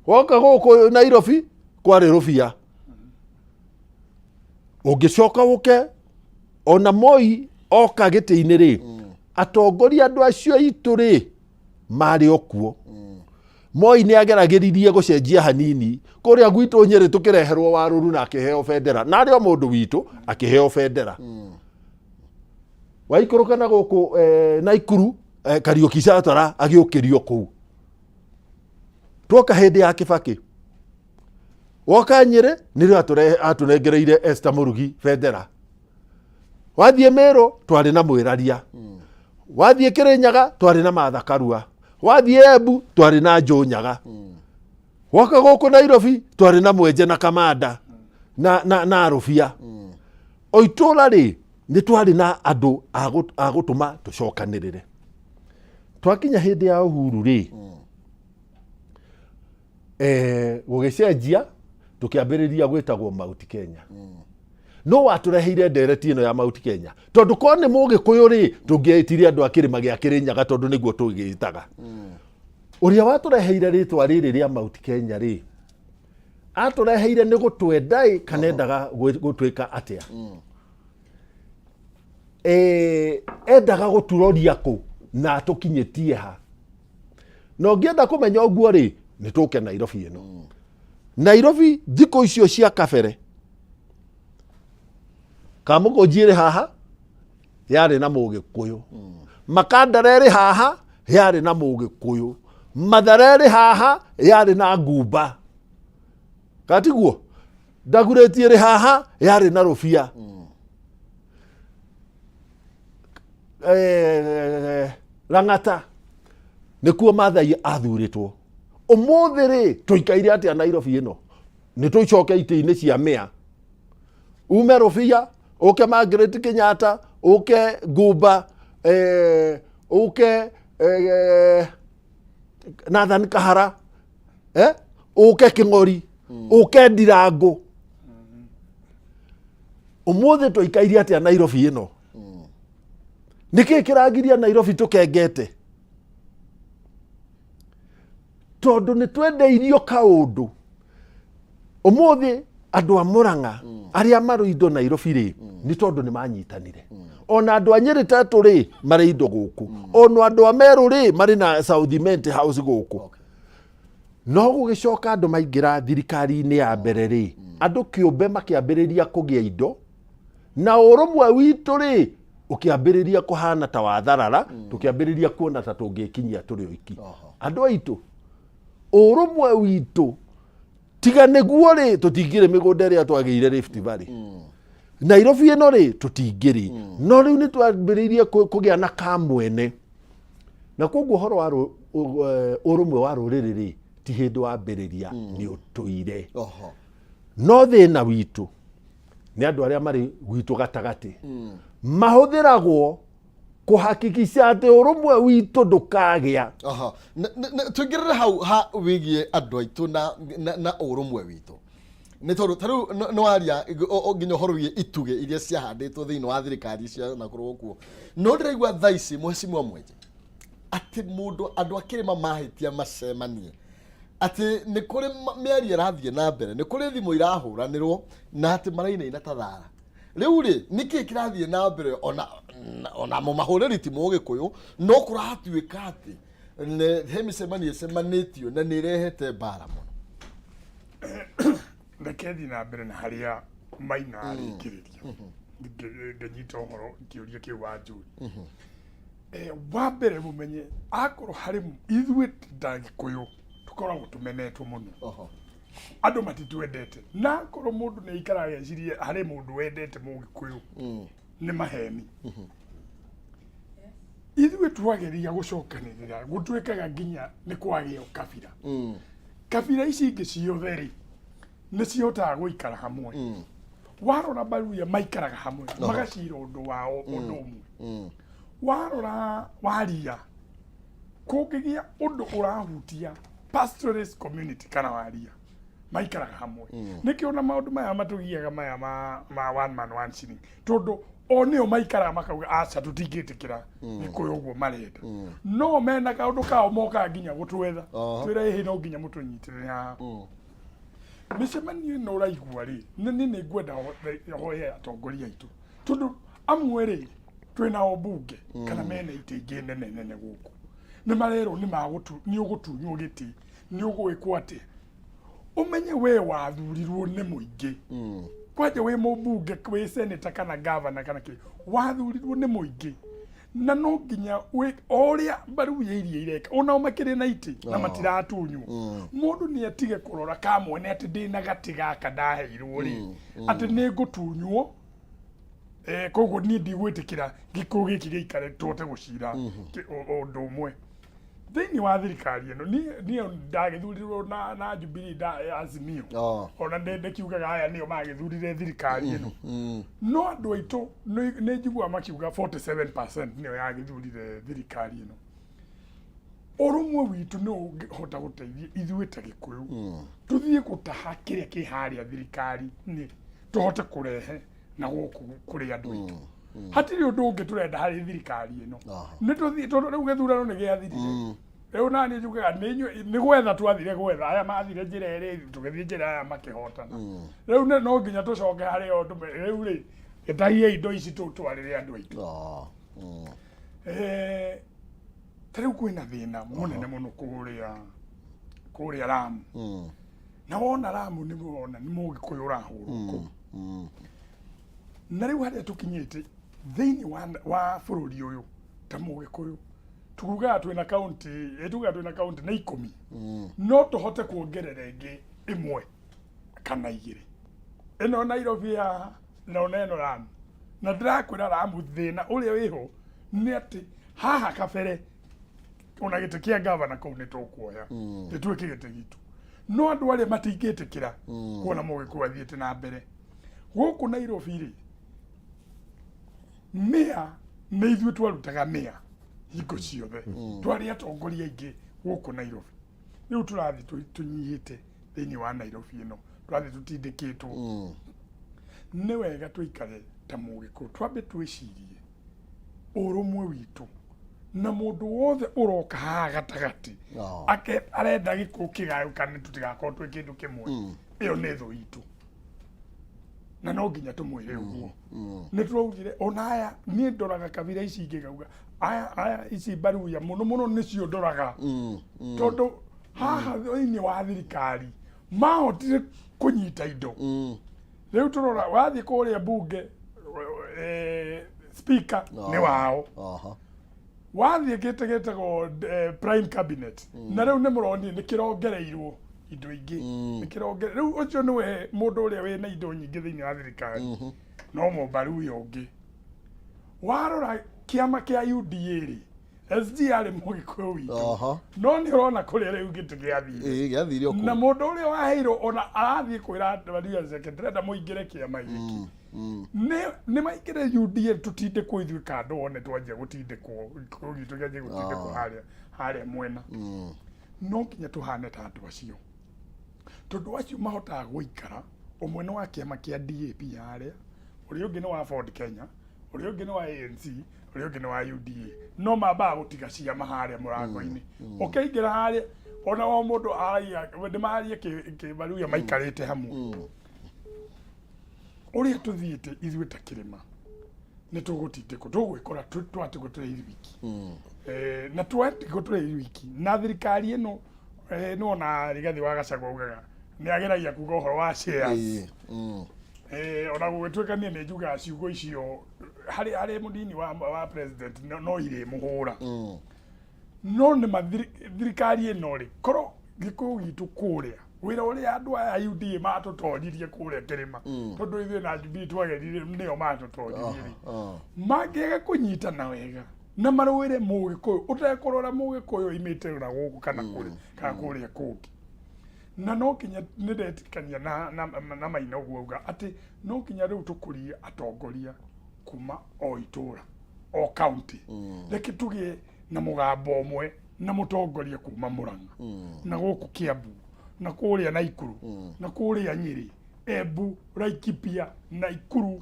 Speaker 4: woka gũkũ Nairobi kwarĩ Rũbia ũngĩcoka ũke ona Moi oka gĩtĩ-inĩ ri atongoria andu acio itũ ri marĩ okuo Moi nĩ ageragĩririe gũcenjia hanini kũrĩa gwitũ Nyĩrĩ tũkĩreherwo Warũrũ na akĩheo bendera na arĩ o mũndũ witũ akĩheo bendera waikũrũka na gũkũ Naikuru Kariuki Chatara agĩũkĩrio kũu twoka hĩndĩ ya Kĩbakĩ woka Nyĩrĩ nĩrĩo atũnengereire Esther Mũrugi bendera wathiĩ Meru twarĩ na Mwĩraria wathiĩ Kĩrĩnyaga twarĩ na Martha Karua wathiĩ Embu twarĩ na Joe Nyaga woka gũkũ Nairobi twarĩ na Mwenje na Kamanda na Rũbia o itũra ri nĩ twarĩ na andũ a gũtũma tũcokanĩrĩre twakinya hĩndĩ ya Uhuru ri gũgĩcenjia tukiambĩrĩria gwĩtagwo Mount Kenya no watũreheire ndereti ĩno ya Mount Kenya tondu ko nĩ Mũgĩkũyũ ri tũngĩetirie andũ a kĩrĩma gĩa Kĩrĩnyaga tondu nĩguo tũgĩtaga ũrĩa watũreheire rĩtwa rĩrĩ rĩa Mount Kenya ri atũreheire nĩ gũtwenda kana endaga gũtwĩka atĩa endaga gũturoria kũ na tũkinyĩtie ha no ngĩenda kũmenya ũguo ri nĩ tũke Nairobi ĩno Nairobi thikũ icio cia kabere Kamũgũnji ĩrĩ haha yarĩ na Mũgĩkũyũ Makandara ĩrĩ haha yarĩ na Mũgĩkũyũ Mathare ĩrĩ haha yarĩ na Ngumba katiguo Ndagurĩti ĩrĩ haha yarĩ na Rũbia Lang'ata nĩkuo Maathai athurĩtwo ũmũthĩ ri tũikaire atĩa Nairobi ĩno nĩ tũicoke itĩ-inĩ cia mĩa ume Rũbia uke Margaret Kenyatta uke Ngumba uke Nathan Kahara uke King'ori uke Ndirangu umuthi tuikairie atia Nairobi ino niki kiragiria Nairobi tukengete tondu ni twendeirio kaundu umuthi andu a Murang'a aria mari indo Nairobi ri ni tondu ni manyitanire ona andu a Nyeri tatu ri mari indo guku ona andu a Meru ri mari na Southiment House guku no gugicoka andu maingira thirikari-ini ya mbere ri andu kiumbe makiambiriria kugia indo na urumwe witu ri ukiambiriria kuhana ta watharara tukiambiriria kuona ta tungikinyia turi oiki andu aitu urumwe witu tiga niguo ri tutingire migunda iria twagiire Rift Valley Nairobi ino ri tutingiri no riu ni twambiririe kugia na kamwene na koguo horo wa urumwe wa ruriri ri ti hindu wambiriria ni utuire no thina witu ni andu aria mari witu gatagati mahuthiragwo kuhakikisha ati urumwe witu ndukagia
Speaker 2: twingirire hau ha wigie andu aitu na urumwe witu ni tondu taru no waria nginya horowie ituge iria ciahanditwo thiini wa thirikari cia na kurwo kuo no ndiraigua thaici mheshimiwa mwenje ati mundu andu akirima mahitia macemanie ati ni kuri miario irathie na mbere ni kuri thimu irahuranirwo na ati marainaina ta thara riu ri niki kirathie na mbere ona mahuriri ti mugikuyu no kuratuika ati ne hemicemanie cemanitio na nirehete mbara muno
Speaker 3: Rekethi na mbere na haria maina arikiriria nganyita uhoro kiuria kiu wa njuri wa mbere mumenye akorwo hari ithuĩ ndagikuyu tukoragwo tumenetwo muno andu matitwendete na korwo mundu ni ikaraga ecirie hari mundu wendete mugikuyu ni maheni ithuĩ twageria gucokanĩrĩra gũtuĩkaga nginya nĩ kwagĩa kabira kabira ici ingĩ ciothe rĩ nĩ cihotaga gũikara hamwe warora Baluya maikaraga hamwe magacira ũndũ wao ũndũ ũmwe warora Waria kũngĩgĩa ũndũ ũrahutia pastoralist community kana Waria maikaraga hamwe nĩkĩo na maũndũ maya matũgiaga maya ma one man one shilling tondũ o nĩo maikaraga makauga aca tũtingĩtĩkĩra gĩkũyũ ũguo marenda no mena kaũndũ kao mokaga nginya gũtwetha twĩra ĩhĩ no nginya mũtũnyitĩrĩre haha mĩcemanio ĩno ũraigua rĩ nĩ ngwenda hoye atongoria aitũ tondũ amwe rĩ twĩna obunge kana mena itĩ ingĩ nene gũkũ nĩ marerwo nĩ ũgũtunywo gĩtĩ nĩ ũgwĩkwo atĩa umenye we wathurirwo nĩ mũingĩ kwaje we mũbunge we senator kana governor kana kĩ wathurirwo nĩ mũingĩ na no nginya we oria Baluya iria ireka ona makĩrĩ na itĩ na matiratunywo mũndũ nĩ atige kũrora kamwene atĩ ndĩna gatĩ gaka ndaheirwo rĩ atĩ nĩ ngũtunywo koguo niĩ ndigwĩtĩkĩra gĩkũyũ gĩkĩ gĩikare tũhote gũcira ũndũ ũmwe thĩinĩ wa thirikari ĩno niĩ ndagĩthurirwo na Jubilee Azimio ona ndekiugaga aya nĩo magĩthurire thirikari ĩno no andũ aitũ nĩ njiguaga makiuga 47% nĩyo yagĩthurire thirikari ĩno ũrũmwe witũ nĩ ũngĩhota gũteithia ithuĩ ta gĩkũyũ tũthiĩ gũtaha kĩrĩa kĩ harĩa thirikari-inĩ tũhote kũrehe na gũkũ kũrĩ andũ aitũ hatirĩ ũndũ ũngĩ tũrenda harĩ thirikari ĩno nĩ tũthiĩ tondũ rĩu gĩthurano nĩ gĩathirire rĩu naniĩ njugaga nĩ gwetha twathire gwetha aya mathire njĩra ĩrĩ tũgĩthiĩ njĩra aya makĩhotana rĩu no nginya tũcoke harĩ o rĩu rĩ gĩtahie indo ici tũtwarĩre andũ aitũ ta rĩu kwĩna thĩna mũnene mũno kũrĩa Lamu na wona Lamu nĩ mũgĩkũyũ ũrahũrwo na rĩu harĩa tũkinyĩte thĩinĩ wa bũrũri ũyũ ta mũgĩkũyũ tugaga twĩna kaunti na 10 no tũhote kuongerera ĩngĩ ĩmwe kana igĩrĩ ĩno Nairobi haha na ona ĩno Lamu na ndĩrakwĩra Lamu thĩna ũrĩa wĩho nĩ atĩ haha kabere ona gĩtĩ kĩa governor kũu nĩ tũkuoya gĩtuĩke gĩtĩ gitũ no andũ arĩa matingĩtĩkĩra kuona mũgĩkũyũ athiĩte na mbere gũkũ Nairobi rĩ mĩa nĩ ithuĩ twarutaga mĩa hingo ciothe twarĩ atongoria aingĩ guku Nairobi riu turathi tunyihite thiini wa Nairobi ino turathi tutindikitwo ni wega tuikare ta Mugikuyu twambe twicirie urumwe witu na mundu wothe uroka haha gatagati arenda Gikuyu kigayukane tutigakorwo twi kindu kimwe iyo ni thu itu na no nginya tumwire uguo ni turaugire ona aya ni ndoraga kabira ici ingi gauga aya ici baruya muno nicio ndoraga tondu haha thiini wa thirikari mahotire kunyita indo riu turora wathie kuria bunge speaker ni wao wathie gitegego prime cabinet na riu ni muroni ni kirongereirwo indo ingi ni kirongere riu ucio niwe mundu uria wina indo nyingi thiini wa thirikari no mubaru uyo ungi warora kiama kia UDA ri SGR Mugikuyu witu no ni urona kuria riu gitigiathire na mundu uria waheirwo ona arathie kwira Maria secretary muingire kiama giki ni maingire UDA tutinde ku ithui kando one twanje gutindikwo gitugenge gutindikwo haria mwena no kinya tuhane ta andu acio tondu acio mahotaga guikara umwe ni wa kiama kia DAP haria uri ungi ni wa Ford Kenya uri ungi ni wa ANC uri ungi ni wa UDA no mamba gutiga ciama haria murango-ini ukiingira haria ona o mundu aria ndi maria kibaruya maikarite hamwe uria tuthiite ithui ta kirima ni tugutindikwo tugwikora twatigo turi wiki na twatigo turi wiki na thirikari ino no na Rigathi wa Gachagua ugaga ni ageragia kuga uhoro wa shares ona gugituikania ni njuga ciugo icio hari mudini wa president no ire muhura no ni thirikari ino ri koro Gikuyu gitu kuria wira uria andu aya UDA matutonirie kuria kirima tondu ithuĩ na Jubilee twagerire nio matutonirie mangĩaga kũnyitana wega na marũire Mugikuyu utekurora Mugikuyu imite na guku kana kuria kungi na no kinya niretikania na maina uguo uga ati no kinya riu tukurie atongoria kuma o itura o county reke tugie na mugambo umwe na mutongoria kuma Murang'a na guku Kiambu na kuria Naikuru na kuria Nyeri Embu Laikipia Naikuru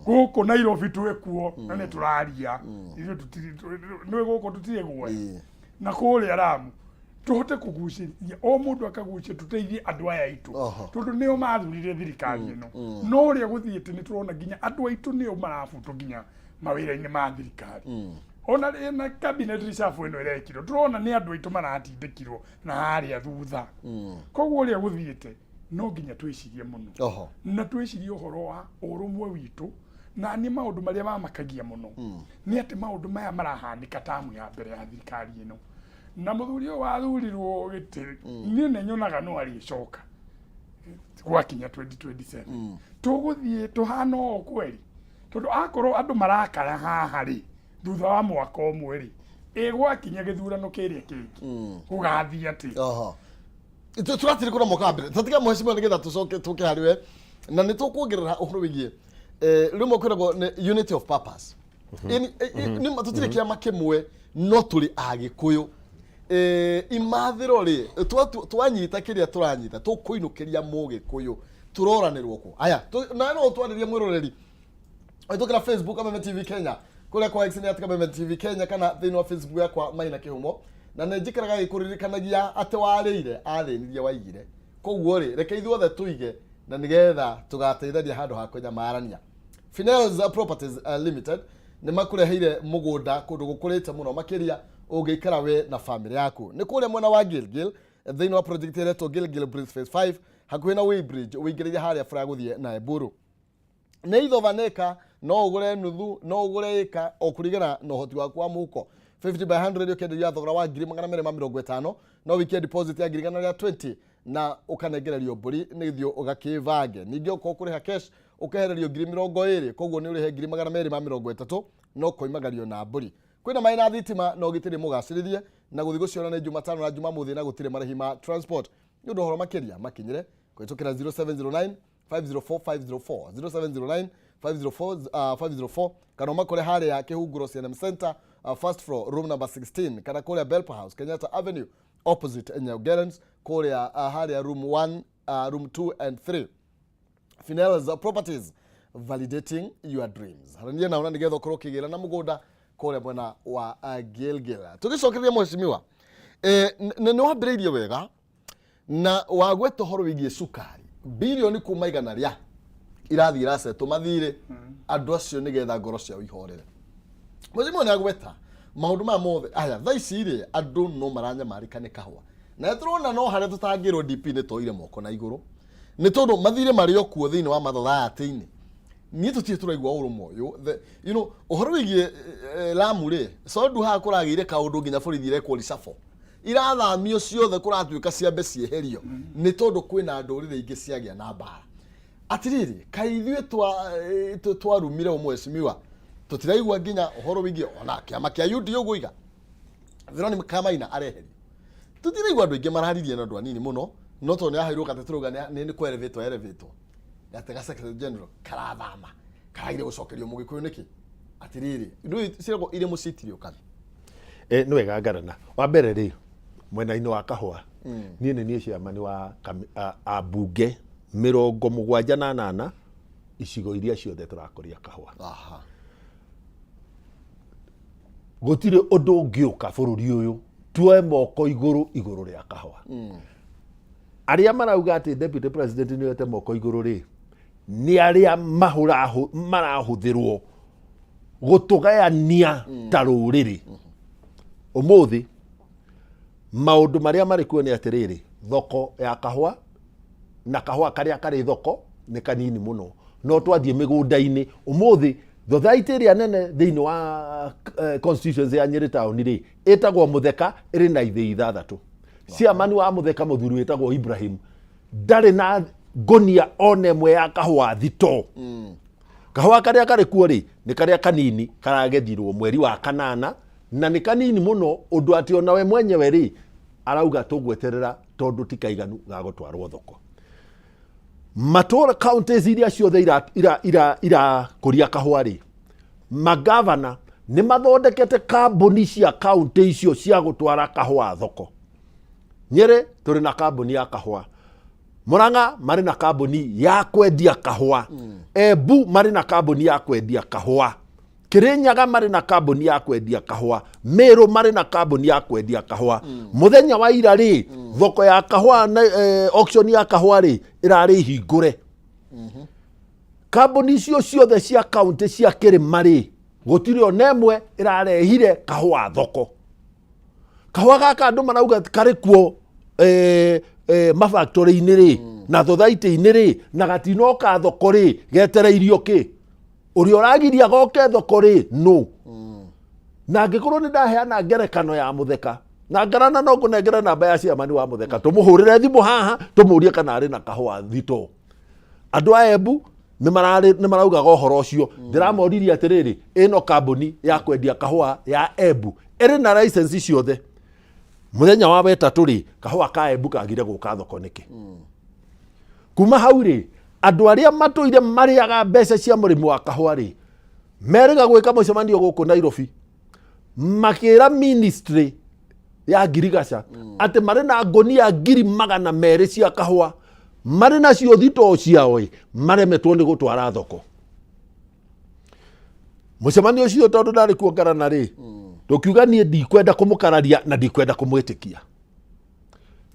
Speaker 3: guku Nairobi twekuo na ni turaria ithu nĩ guku tutire guoya na kuria Lamu tuhote kuguciria o mundu akagucia tuteithie andu aya itu tondu nio mathurire thirikari ino no uria guthiite ni turona nginya andu aitu nio marabuto nginya mawira-ini ma thirikari ona na cabinet reshuffle ino irekirwo turona ni andu aitu maratindikirwo na haria thutha koguo uria guthiite no nginya twicirie muno na twicirie uhoro wa urumwe witu na ni maundu maria mamakagia muno ni ati maundu maya marahanika tamu ya mbere ya thirikari ino na muthuri uyu wathurirwo giti ni nenyonaga no aricoka gwakinya 2027 tuguthie tuhana o kweli tondu akorwo andu marakara haha ri thutha wa mwaka umwe ri gwakinya githurano kiria kingi gugathie ati
Speaker 2: turatiri kuna mukambire tatiga mheshimiwa nigetha tucoke tuke hariwe na ni tukuongerera uhoro wigie rimwe kwiragwo unity of purpose ni matutire kiama kimwe no turi Agikuyu imathiro ri twanyita kiria turanyita tukuinukiria Mugikuyu turoranirwo ku aya na no twaririe mwiroreri tukira Facebook Kameme TV Kenya kuria kwa X ni ati Kameme TV Kenya kana thini wa Facebook yakwa Maina Kihumo na nejikaraga gikuririkanagia ati warire athinirie waigire koguo ri reke ithuothe tuige na nigetha tugateithania handu ha kunyamarania Finels Properties Limited ni makureheire mugunda kundu gukurite muno makiria ungeikara we na family yaku ni kuria mwena wa Gilgil thini wa project ireto Gilgil Bridge Phase 5 hakuhi na Way Bridge uingiriria haria fura guthie na Eburu ni ithovaneka no ugure nuthu no ugure ika okurigana no hoti waku wa muko 50 by 100 ukenderia thogora wa 250 no wikie deposit ya 20 na ukanegererio mburi nithio ugakivange ningi ukokuriha cash ukehererio 20 koguo ni urihe 230 no koimagario na mburi kwina maina thitima no gitire mugacirithie na guthi guciona ni Jumatano na Jumamothi na gutire marĩhi ma transport ni undu horo makiria makinyire kwitukira 0709 504 504 0709 504 504 kana makore haria Kihunguro CNM Center first floor room number 16 kana kuria Belpa House Kenyatta Avenue opposite Nyaugerens kuria haria room 1 room 2 and 3 Finel's properties validating your dreams harania naona nigetha ukorwo kigira na mugunda kuria mwena wa Gilgil tugicokeria mheshimiwa nĩ wambĩrĩirie wega na wagweta horo wigie sukari bilioni kuma igana ria irathi irasetwo mathire andu acio nigetha ngoro ciao ihorere mheshimiwa nĩ agweta maundu ma mothe aya thaa ici ri andu no maranyamarika nĩ kahwa na turona no haria tutangirwo DP nĩ toire moko na iguru nĩ tondu mathire mari okuo thiini wa mathathayati-ini ni tutie turaigwa urumo you uhoro wigie Lamu ri sondu ha kuragire kaundu nginya borithi irekwo risafo irathamio ciothe kuratuika ciambe cieherio nĩ tondu kwina ndũrĩrĩ ingĩ ciagia na mbara atiriri kaithuĩ twarumire umweshimiwa tutiraigwa nginya uhoro wigie ona kiama kia UD uguiga Veronica Kamaina areherio tutiraigwa andu ingĩ mararirie na ndwa nini muno no to nĩ aheirwo kateturuga nĩ kwerevetwo gatega secretary general karathama karagire gucokerio mugikuyu niki atiriri ndu cirego ire mucitirio kabi
Speaker 4: nĩ wega ngarana wa mbere ri mwena-inĩ wa kahua niĩ nĩ niĩ ciamani wa ambunge 78 icigo iria ciothe tũrakũria kahua gũtirĩ ũndũ ũngĩũka bũrũri ũyũ tuoe moko igũrũ rĩa kahua arĩa marauga atĩ deputy president nĩ oete moko igũrũ ri nĩ arĩa marahũthĩrwo gũtũgayania ta rũrĩrĩ ũmũthĩ maundu maria mari kuo ni atiriri thoko ya kahua na kahua karia kari thoko ni kanini muno no twathie migunda-ini umuthi thothaiti ria nene thiini wa constituency ya Nyeri town ri itagwo Mutheka iri na ithi 6 ciamani wa Mutheka muthuru itagwo Ibrahim ndari na ngonia onemwe ya kahua thito kahua karia kari kuo ri ni karia kanini karagethirwo mweri wa kanana na nĩ kanini muno undu ati ona we mwenyewe ri arauga tugweterera tondu tikaiganu ga gutwarwo thoko matora counties iria ciothe ira kuria kahua ri magavana ni mathondekete kambuni cia county icio cia gutwara kahua thoko Nyeri turi na kambuni ya kahua Murang'a mari na kambuni ya kwendia kahua Embu mari na kambuni ya kwendia kahua Kirinyaga mari na kambuni ya kwendia kahua Meru mari na kambuni ya kwendia kahua muthenya wa ira ri thoko ya kahua na auction ya kahua ri irari hingure kambuni icio ciothe cia county cia Kirima ri gutiri onemwe irarehire kahua thoko kahua gaka andu marauga kari kuo mafactory-ini ri na thothaiti-ini ri na gatinoka thoko ri getereirio ki uri oragiria goke thoko ri no na ngikorwo ni ndaheana ngerekano ya Mutheka na ngarana no kunengera namba ya ciamani wa Mutheka tumuhurire thimu haha tumurie kana ari na kahua thito andu a Embu ni marauga gohoro ucio ndiramoririe atiriri ino kambuni ya kwendia kahua ya Embu iri na license ciothe muthenya wa wetatu ri kahua ka Embu kagire guka thoko niki kuma hau ri andu aria matuire mariaga mbeca cia murimi wa kahua ri meriga gwika mucemanio guku Nairobi makira ministry ya Girigaca ati mari na ngonia 200,000 cia kahua mari na cio thito ciao maremetwo ni gutwara thoko mucemanio cio tondu ndari kuongerana ri tukiuga nie ndikwenda kumukararia na ndikwenda kumwitikia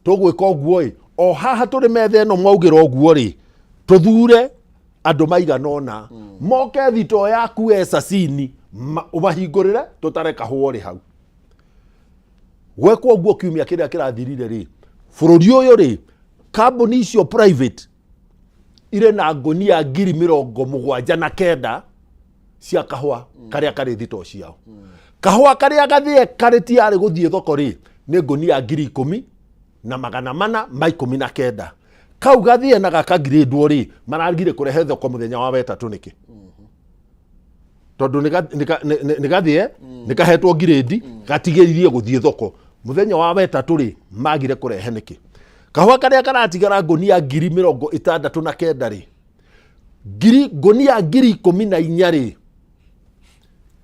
Speaker 4: tugwika uguo o haha turi metha ino mwaugira uguo ri tuthure andu maiganona moke thito yaku esasini ubahingurire tutare kahua ri hau gwekwo uguo kiumia kiria kirathirire ri bururi uyu ri kambuni icio private ire na ngonia 79,000 cia kahua karia kari thito ciao kahua karia gathie kari tiari guthie thoko ri ni ngonia 10,419 kau gathie na gaka grade ri maragire kurehe thoko muthenya wa wetatu niki tondu ni gathie nikahetwo grade gatigiririe guthie thoko muthenya wa wetatu ri magire kurehe niki kahua karia karatigara ngonia 69,000 ri ngonia 14,000 ri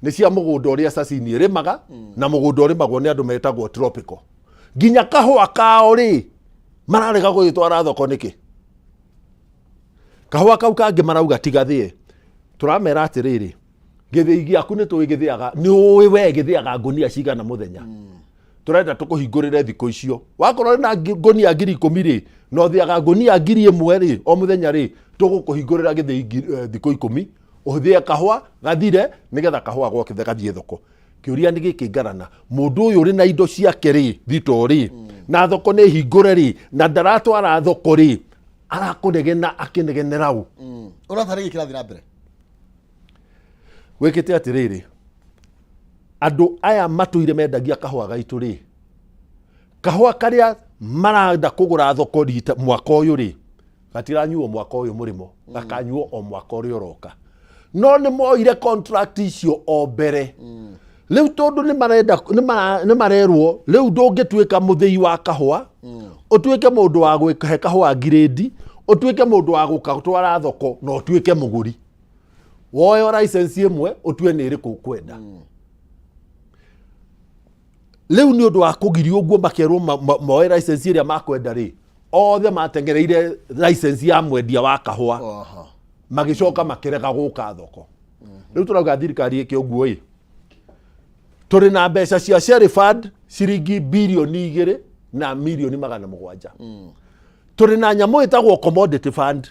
Speaker 4: nĩ cia mũgũnda ũrĩa Sasini ĩrĩmaga na mũgũnda ũrĩmagwo nĩ andũ metagwo tropical. Nginya kahũa kao rĩ mararega gũgĩtwara thoko nĩkĩ? Kahũa kau kangĩ marauga tigathĩe. Tũramera atĩrĩrĩ, gĩthĩi gĩaku nĩ tũĩ gĩthĩaga, nĩ ũĩ we gĩthĩaga ngũnia cigana mũthenya. Tũrenda tũkũhingũrĩre thikũ icio. Wakorwo na ngũnia 10,000 rĩ, no thĩaga ngũnia 1,000 rĩ, o mũthenya rĩ, tũgũkũhingũrĩra gĩthĩi thikũ 10, ũhũthie kahũa gathire nĩgetha kahũa goke gathiĩ thoko. Kĩũria nĩ gĩkĩ ngarana, mũndũ ũyũ ũrĩ na indo ciake rĩ, thito rĩ, na thoko nĩ hingũre rĩ, na ndaratwara thoko rĩ, arakũnegena akĩnegenera ũ.
Speaker 2: Ũratarĩ gĩkĩrathi na mbere.
Speaker 4: Wĩkĩte atĩrĩrĩ, andũ aya matũire mendagia kahũa gaitũ rĩ, kahũa karĩa marenda kũgũra thoko rita mwaka ũyũ rĩ, gatiranyuo mwaka ũyũ mũrĩmo, gakanyuo o mwaka ũrĩa ũroka. No nĩ moire contract icio o mbere. Rĩu tondũ nĩ marerwo, rĩu ndũngĩtuĩka mũthĩi wa kahũa, ũtuĩke mũndũ wa gwĩkahe kahũa grade, ũtuĩke mũndũ wa gũgatwara thoko, na ũtuĩke mũgũri. Woyo license ĩmwe, ũtue nĩ ĩrĩkũ kwenda. Rĩu nĩ ũndũ wa kũgirio ũguo makerwo moe license ĩrĩa makwenda rĩ, othe matengereire license ya mwendia wa kahũa. Magĩcoka makĩrega gũka thoko. Rĩu tũrauga thirikari ĩke ũguo ĩ. Tũrĩ na mbeca cia Sheri Fund ciringi bilioni 2 na milioni 700. Tũrĩ na nyamũ ĩtagwo commodity fund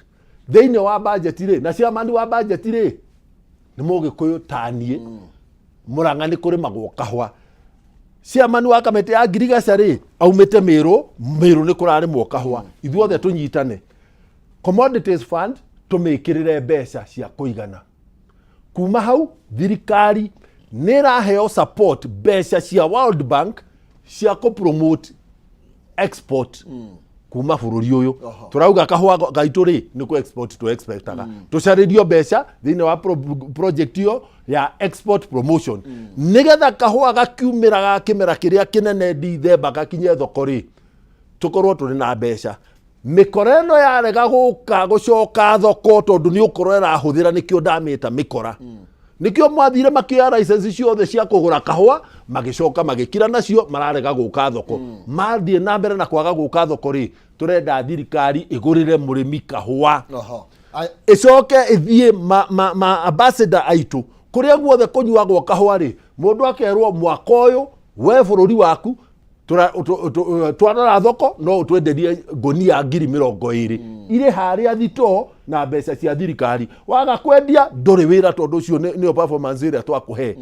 Speaker 4: thĩinĩ wa budget rĩ, na ciamani wa budget rĩ, nĩ mũgĩkũyũ taniĩ. Mũrang'a nĩ kũrĩmagwo kahũa. Ciamani wa kamĩtĩ ya ngirigaca rĩ, aumĩte Mĩrũ nĩ kũrarĩmwo kahũa. Ithuothe tũnyitane. Commodities fund tũmĩkĩrĩre mbeca cia kũigana. Kuma hau thirikari nĩ ĩraheo support mbeca cia World Bank cia promote export kuma bũrũri ũyũ. Tũrauga kahũa gaitũ rĩ, nĩ ku export to expectaga. Tũcarĩrio mbeca thĩinĩ wa project ĩyo ya export promotion. Nĩgetha kahũa gakiumĩra gakĩmera kĩrĩa kĩnene Dithemba gakinye thoko rĩ, tũkorwo tũrĩ na mbeca. Mĩkora ĩno yarega gũcoka thoko tondũ nĩ ũkorwo ĩrahũthĩra, nĩkĩo ndamĩta mĩkora. Nikio mwathire makĩoya license ciothe cia kũgũra kahũa, magĩcoka magĩkira nacio, mararega gũka thoko. Mathiĩ na mbere na kwaga gũka thoko rĩ, tũrenda thirikari ĩgũrĩre mũrĩmi kahũa. Ĩcoke ĩthiĩ ambassador aitũ kũrĩa guothe kũnyuagwo kahũa rĩ, mũndũ akerwo mwaka ũyũ we bũrũri waku twarora thoko no ũtwenderie ngũnia 20,000 irĩ harĩa thito na mbeca cia thirikari. Waga kwendia ndũrĩ wĩra tondũ ũcio nĩyo performance ĩrĩa twakũhe.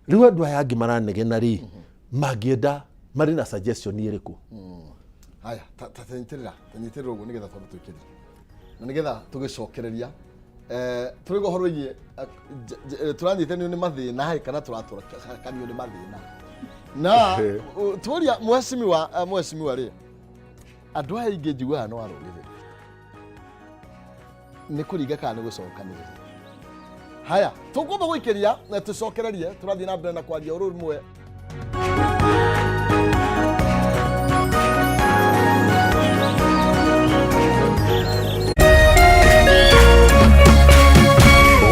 Speaker 4: Rĩu andũ aya angĩ maranegena rĩ, mangĩenda marĩ na suggestion ĩrĩkũ?
Speaker 2: Haya, tanyitĩrĩra ũguo nĩgetha twambe twĩkĩre. Na nĩgetha tũgĩcokereria tũrĩ ũhoro wĩgiĩ tũranyitĩrĩrio nĩ mathĩna kana tũratũrakanio nĩ mathĩna. Na tuoria mheshimiwa rĩ, andũ aya aingĩ njiguaga no arũgĩrĩri nĩ kũringa kana nĩ gũcokanĩrĩria. Haya, tũkwamba gũikĩria na tũcokererie, tũrathiĩ na mbere na kwaria ũrũ rũmwe.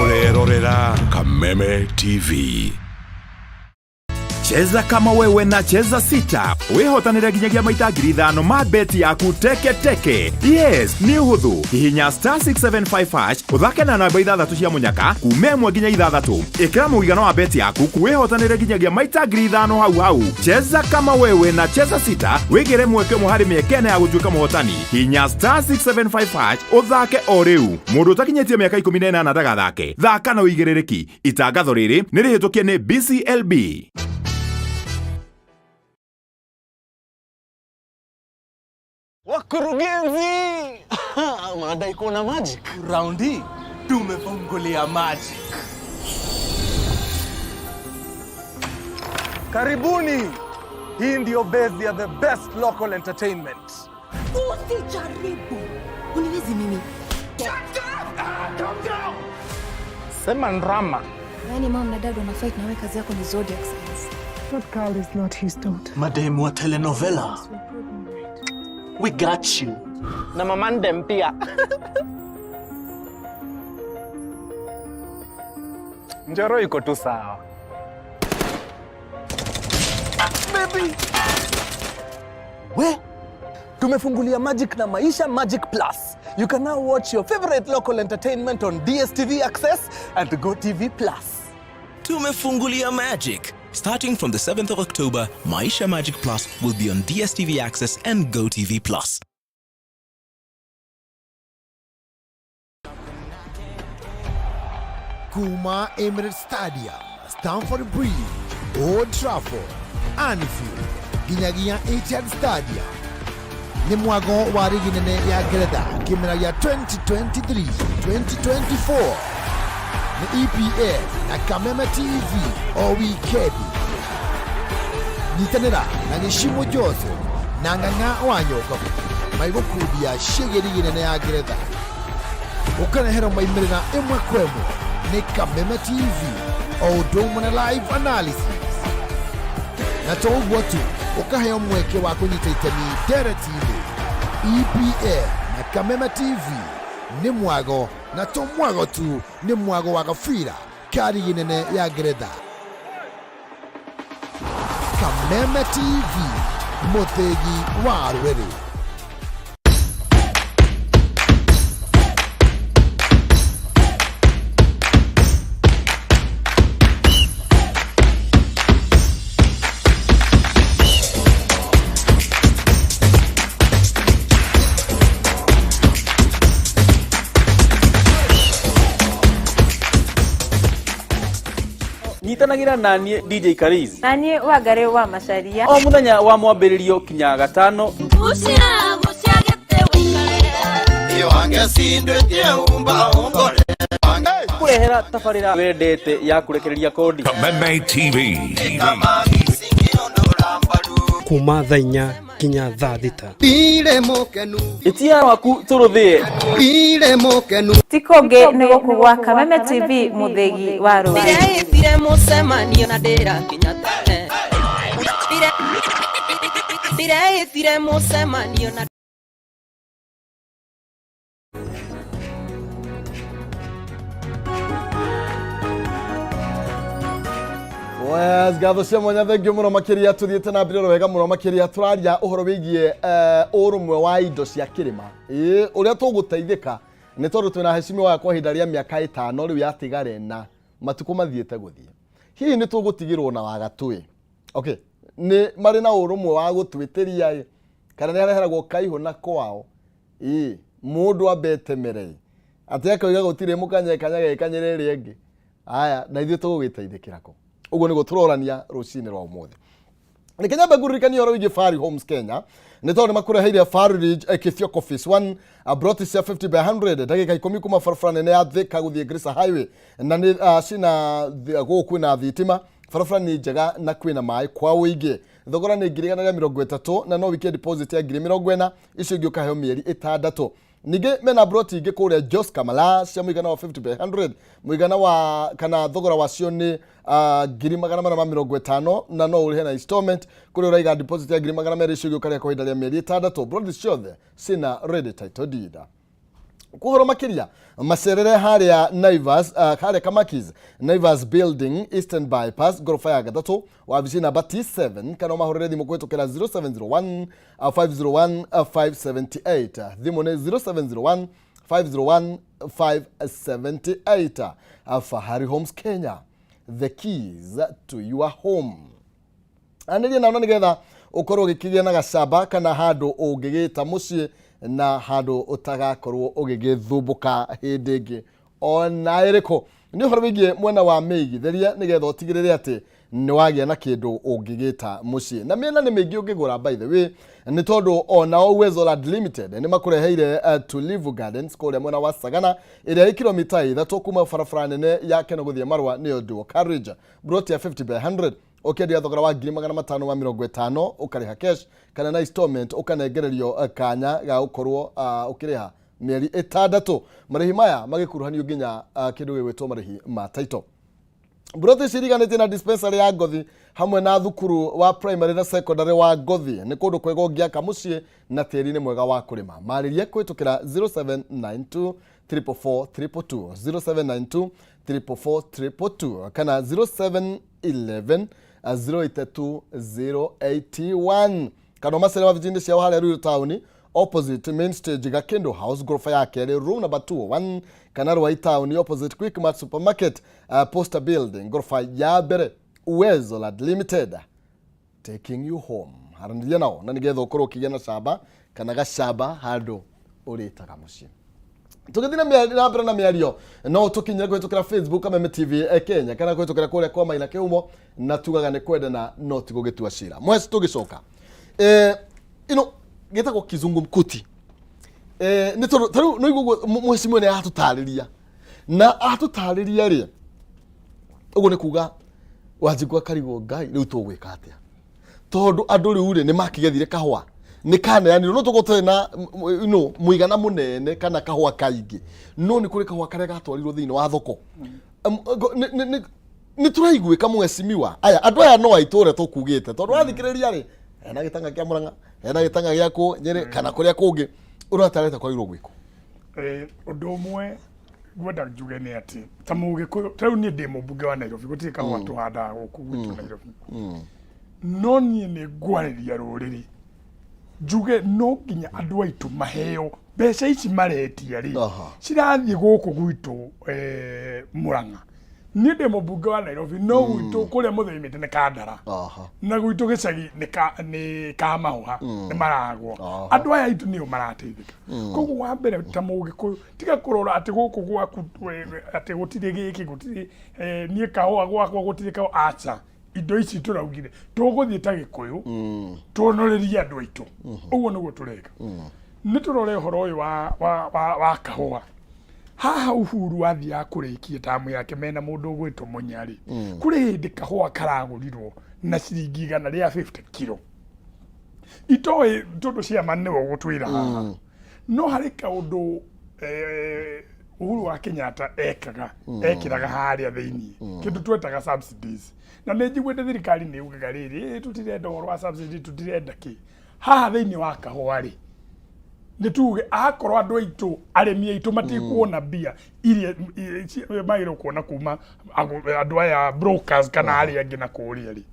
Speaker 5: Urerorera Kameme TV. Cheza kama wewe na cheza sita. Wehotanĩre nginyagia maita 5,000 ma beti yaku teke teke. Yes, ni uhuthu. Hihinya *675# uthake na namba 6 cia munyaka kuma 1 nginya 6. Ikira mũigana wa beti yaku wehotanĩre nginyagia maita 5,000 hau. Cheza kama wewe na cheza sita. Wigire mweke mũhari mĩekene ya gũtuĩka mũhotani. Hihinya *675# uthake o rĩu. Mũndũ utakinyĩtie mĩaka 18 ndagathake. Thaka na ũigĩrĩrĩki. Itangatho rĩrĩ nĩ rĩhĩtũkie nĩ BCLB.
Speaker 6: Wakurugenzi! Madai kuna magic.
Speaker 7: Raundi tumefungulia magic. Karibuni. Hii ndio base ya the best local entertainment.
Speaker 8: Usijaribu. Uniwezi mimi.
Speaker 7: Calm down. Sema ndrama.
Speaker 8: Yaani mom na dad wana fight na wewe kazi yako ni zodiac signs.
Speaker 9: That girl is not his daughter.
Speaker 6: Mademu wa telenovela. We got you. Na mamandem pia.
Speaker 7: Njoro iko tu sawa. Baby. We, tumefungulia Magic na Maisha Magic Plus. You can now watch your favorite local entertainment on DSTV Access and GoTV Plus.
Speaker 10: Tumefungulia Magic. Starting from the 7th of October, Maisha Magic Plus will be on DSTV Access and GoTV Plus.
Speaker 11: Kuma Emirates Stadium, Stamford Bridge, Old Trafford, Anfield, Ginyagia Etihad Stadium. Ni mwago wa ligi nene ya Ngeretha kimera ya 2023-2024 ni EPL na Kameme TV o wikendi. Nyitanira na Gishimo Jose na Ng'ang'a Wanyoka maigokudia shege ligi nene ya Ngeretha. Ukanehera maimerera imwe kwemwe ni Kameme TV o domo na live analysis. Na tougwo tu ukaheo mweke wa kunyita itemi direct-inĩ. EPL na Kameme TV ni mwago na to mwago tu ni mwago wa gafira kari ginene ya Ngeretha. Kameme TV mũthĩgi wa rũrĩrĩ.
Speaker 12: Nyitanagira nanie DJ Kariz.
Speaker 13: Nanie Wangari wa Macharia.
Speaker 12: O muthenya wa mwambĩrĩrio kinya gatano. Kurehera tabarĩra wendete ya kurekereria kodi.
Speaker 14: Kameme TV.
Speaker 15: Kuma thaa 4 kinya thaa 6.
Speaker 13: Bire mukenu.
Speaker 12: Itia waku turuthie.
Speaker 13: Bire mukenu. Tikonge nego kugwa Kameme TV mũthĩgi wa rũrĩrĩ. Bire mucemanio na ndĩra kinya tene. Bire mucemanio na
Speaker 2: Wes gatho cia mwanya thengio muno makiria tuthiete na mbere wega muno makiria turaria uhoro wigie urumwe wa indo cia kirima uria tuguteithika ni tondu twina heshima wa kwa hinda ria miaka 5 riu yatigare na matuko mathiete guthie hihi ni tugutigirwo na wagatui okay ni mari na urumwe wa gutwitiria kana ni areheragwo kaihu na kwao mundu abetemere ateka iga gutire mukanya kanyere rienge aya na ithuĩ tũgũgĩteithĩkĩra kũ uguo nĩguo tũrorania rũcinĩ rwa ũmũthĩ nĩ Kenya mbegurikania ũhoro wĩgiĩ Fari Homes Kenya nĩ tondũ nĩmakũreheire Fari Ridge Kithioko Phase 1 brought cia 50 by 100 ndagĩka 10 kuma barabara nene ya Thika gũthiĩ Garissa Highway na nĩ cina gũkũ na thitima barabara nĩ njega na kwĩna maĩ kwa ũingĩ thogora nĩ 130 na no wike deposit ya 40 icio ingĩ ũkaheo mĩeri 6 nige mena broti ingĩ kũrĩa Jos Kamala cia mũigana wa 50 by 100 mũigana wa kana thogora wacio nĩ 150 na no ũrĩhe na installment kũrĩa ũraiga deposit ya 200 icio ingĩ ũkarĩha kwa ihinda rĩa mĩeri 6 broti ciothe cina ready title deed kuhoro makiria macerere haria Naivas haria Kamakis Naivas Building Eastern Bypass gorofa ya gatatu wabici namba T7 kana mahorere thimu kwetukira 0701 501 578 thimu ni 0701 501 578 Fari Homes Kenya the keys to your home anĩria naona nĩgetha ũkorwo ũgĩkĩgĩa na gacamba kana handũ ũngĩgĩta mũciĩ na handũ ũtagakorwo ũgĩgĩthumbuka hĩndĩ ĩngĩ ona ĩrĩkũ nĩ ũhoro wĩgiĩ mwena wa mĩigithĩria nĩgetha ũtigĩrĩre atĩ nĩ wagĩa na kĩndũ ũngĩgĩta mũciĩ na mĩena nĩ mĩingĩ ũngĩgũra by the way nĩ tondũ ona Uwezo Land Limited nĩ makũreheire Tulivu Gardens kũrĩa mwena wa Sagana ĩrĩa ĩ kilomita 3 kuma barabara nene ya Keno gũthiĩ Marua nĩyo dual carriage brought ya 50 by 100 ukendia thogora wa 550 ukariha cash kana na installment ukanengererio kanya ga ukorwo ukiriha mieri 6 marihi maya magikuruhanio nginya kindu gigwitwo marihi ma title Brothi ciriganĩtie na dispensary ya Ngothi hamwe na thukuru wa primary na secondary wa Ngothi nĩ kũndũ kwega ũngĩaka mũciĩ na tĩri-inĩ mwega wa kũrĩma marĩria kwĩtũkĩra 0792 344 322 0792 444 kana 0711 083081 kana masere wa vijindi cia hale Ruiru town opposite main stage Gakendo House gorofa yake room number 201 kana Ruai town opposite Quick Mart supermarket poster building gorofa ya bere Uwezo Lad Limited taking you home harandiria nao na nigetha ukorwo kigena caba kana gacaba handu uritaga mucii tugithina miario na miario no tukinya kwitukira Facebook Kameme TV Kenya kana kwitukira kuria kwa maina kiumo na tugaga ni kwenda na no tigugitua cira mwezi tugicoka gitagwo kizungu mkuti ni taru no iguo mwezi mwene atutariria na atutariria ri uguo ni kuga wajigwa karigo ngai riu tugwika atia tondu andu riu ri ni makigethire kahwa ni kana yani no tugote na muigana munene kana kahwa kaingi no ni kuri kahwa kare gatwarirwo thiini wa thoko ni turaiguika mwesimiwa aya andu aya no aiture tukugite tondu wathikiriria ri ena gitanga kia Murang'a ena gitanga gia ku Nyeri kana kuria kungi uratareta kwa iro gwiko
Speaker 3: undu umwe gwenda njuge ni ati ta mugikuyu tau ni ndi mubunge wa Nairobi gutiri kahwa tuhanda guku gwitu Nairobi no ni ngwariria ruriri njuge no nginya andu aitu maheo mbeca ici maretia ri cirathie guku gwitu Murang'a ni ndi mubunge wa Nairobi no gwitu kuria muthimite ni Kandara na gwitu gicagi ni Kamauha ni Maragwo andu aya aitu nio marateithika koguo wa mbere ta mugikuyu tiga kurora ati guku gwaku ati gutiri giki gutiri ni kahua gwakwa gutiri kahua acha indo ici turaugire tuguthie ta gikuyu tuonoreria andu aitu uguo niguo tureka ni turore horo uyu wa kahua haha Uhuru athia kurikia tamu yake mena mundu gwito Munyari kuri hindi kahua karagurirwo na ciringi 150 kilo itoe tondu cia manne gutwira haha no hari kaundu Uhuru wa Kenyatta ekiraga haria thiini kindu twetaga subsidies na ni njiguite thirikari ni ugaga riri tutirenda wa subsidy tutirenda ki haha thiini wa kahua ri ni tuge akorwo andu aitu aremi aitu matikuona bia iria magiro kuona kuma andu aya brokers kana aria angi na kuria ri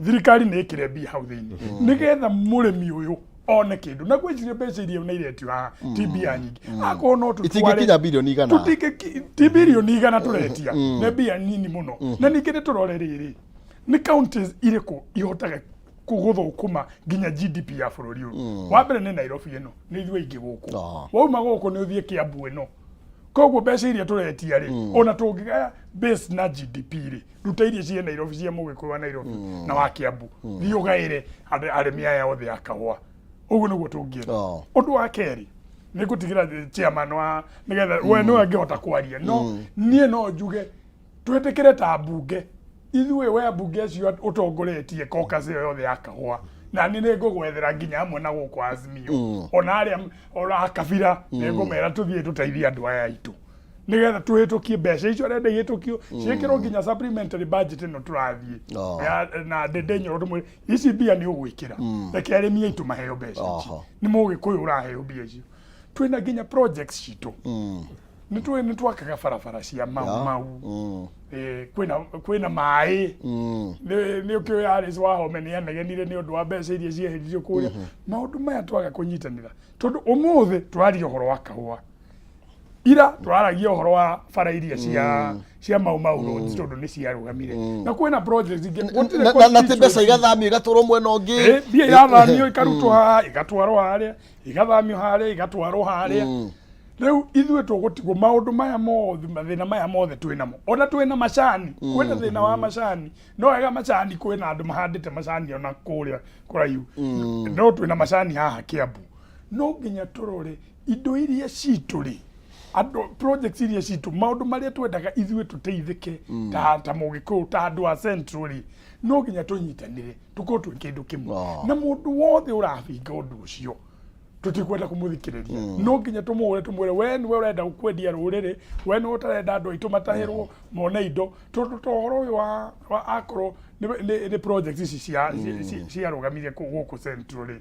Speaker 3: thirikari ni ikire bia hau thiini nigetha muremi uyu one kindu na gwicirie mbeca iria na iretio ha ti bia nyingi akorwo no
Speaker 2: itingikinya bilioni igana
Speaker 3: ti bilioni igana turetia ne bia nini muno na ningine turore riri ni counties iriku ihotaga kuguthukuma nginya GDP ya bururi uyu wa mbere ni Nairobi ino ni ithuĩ ingi guku wauma guku ni uthie Kiambu ino koguo mbeca iria turetia ri ona tungigaya base na GDP ri ruta iria cia Nairobi cia mugikuyu wa Nairobi na wa Kiambu thi ugaire aremi aya othe akahwa uguo niguo tungiera undu wa keri ni gutigira chairman wa nigetha we no angihota kwaria no nie no njuge twetekere ta bunge ithuĩ we bunge cio utongoretie caucus yothe ya kahwa na ni ngugwethera nginya amwe na guku Azimio ona aria ora kabira ni ngumera tuthie tuteithia andu aya aitu nigetha tuhitukie mbeca icio renda ihitukio ciikirwo nginya supplementary budget no turathie na ndenyo rumwe ici bia ni ugwikira reke arimi aitu maheo mbeca ni mugikuyu uraheo mbia icio twina nginya projects citu ni twakaga barabara cia mau kwina mai ni ukio Alice Wahome ni anegenire ni undu wa mbeca iria cieheririo kuria maundu maya twaga kunyitanira tondu umuthi turaria uhoro wa kahua ira turaragia uhoro wa bara iria cia mau roads tondu ni ciarugamire na kwina projects
Speaker 2: na mbeca igathamio igatwarwo mwena ungi
Speaker 3: bia igathamio ikarutwo haha igatwarwo haria igathamio haria igatwarwo haria riu ithuĩ tugutigwo maundu maya mothe mathina maya mothe twinamo ona twina macani kwina thina wa macani no wega macani kwina andu mahandite macani ona kuria kuraihu no twina macani haha Kiambu no nginya turore indo iria citu ri andu projects iria citu maundu maria twendaga ithuĩ tuteithike ta mugikuyu ta andu a Central no nginya tunyitanire tukorwo twi kindu kimwe na mundu wothe urabinga undu ucio tutikwenda kumuthikiriria no nginya tumwire we ni we urenda gukwendia ruriri we ni utarenda andu aitu matahirwo mone indo tondu tohoro uyu wa akoro ni project ici cia rugamirie guku Central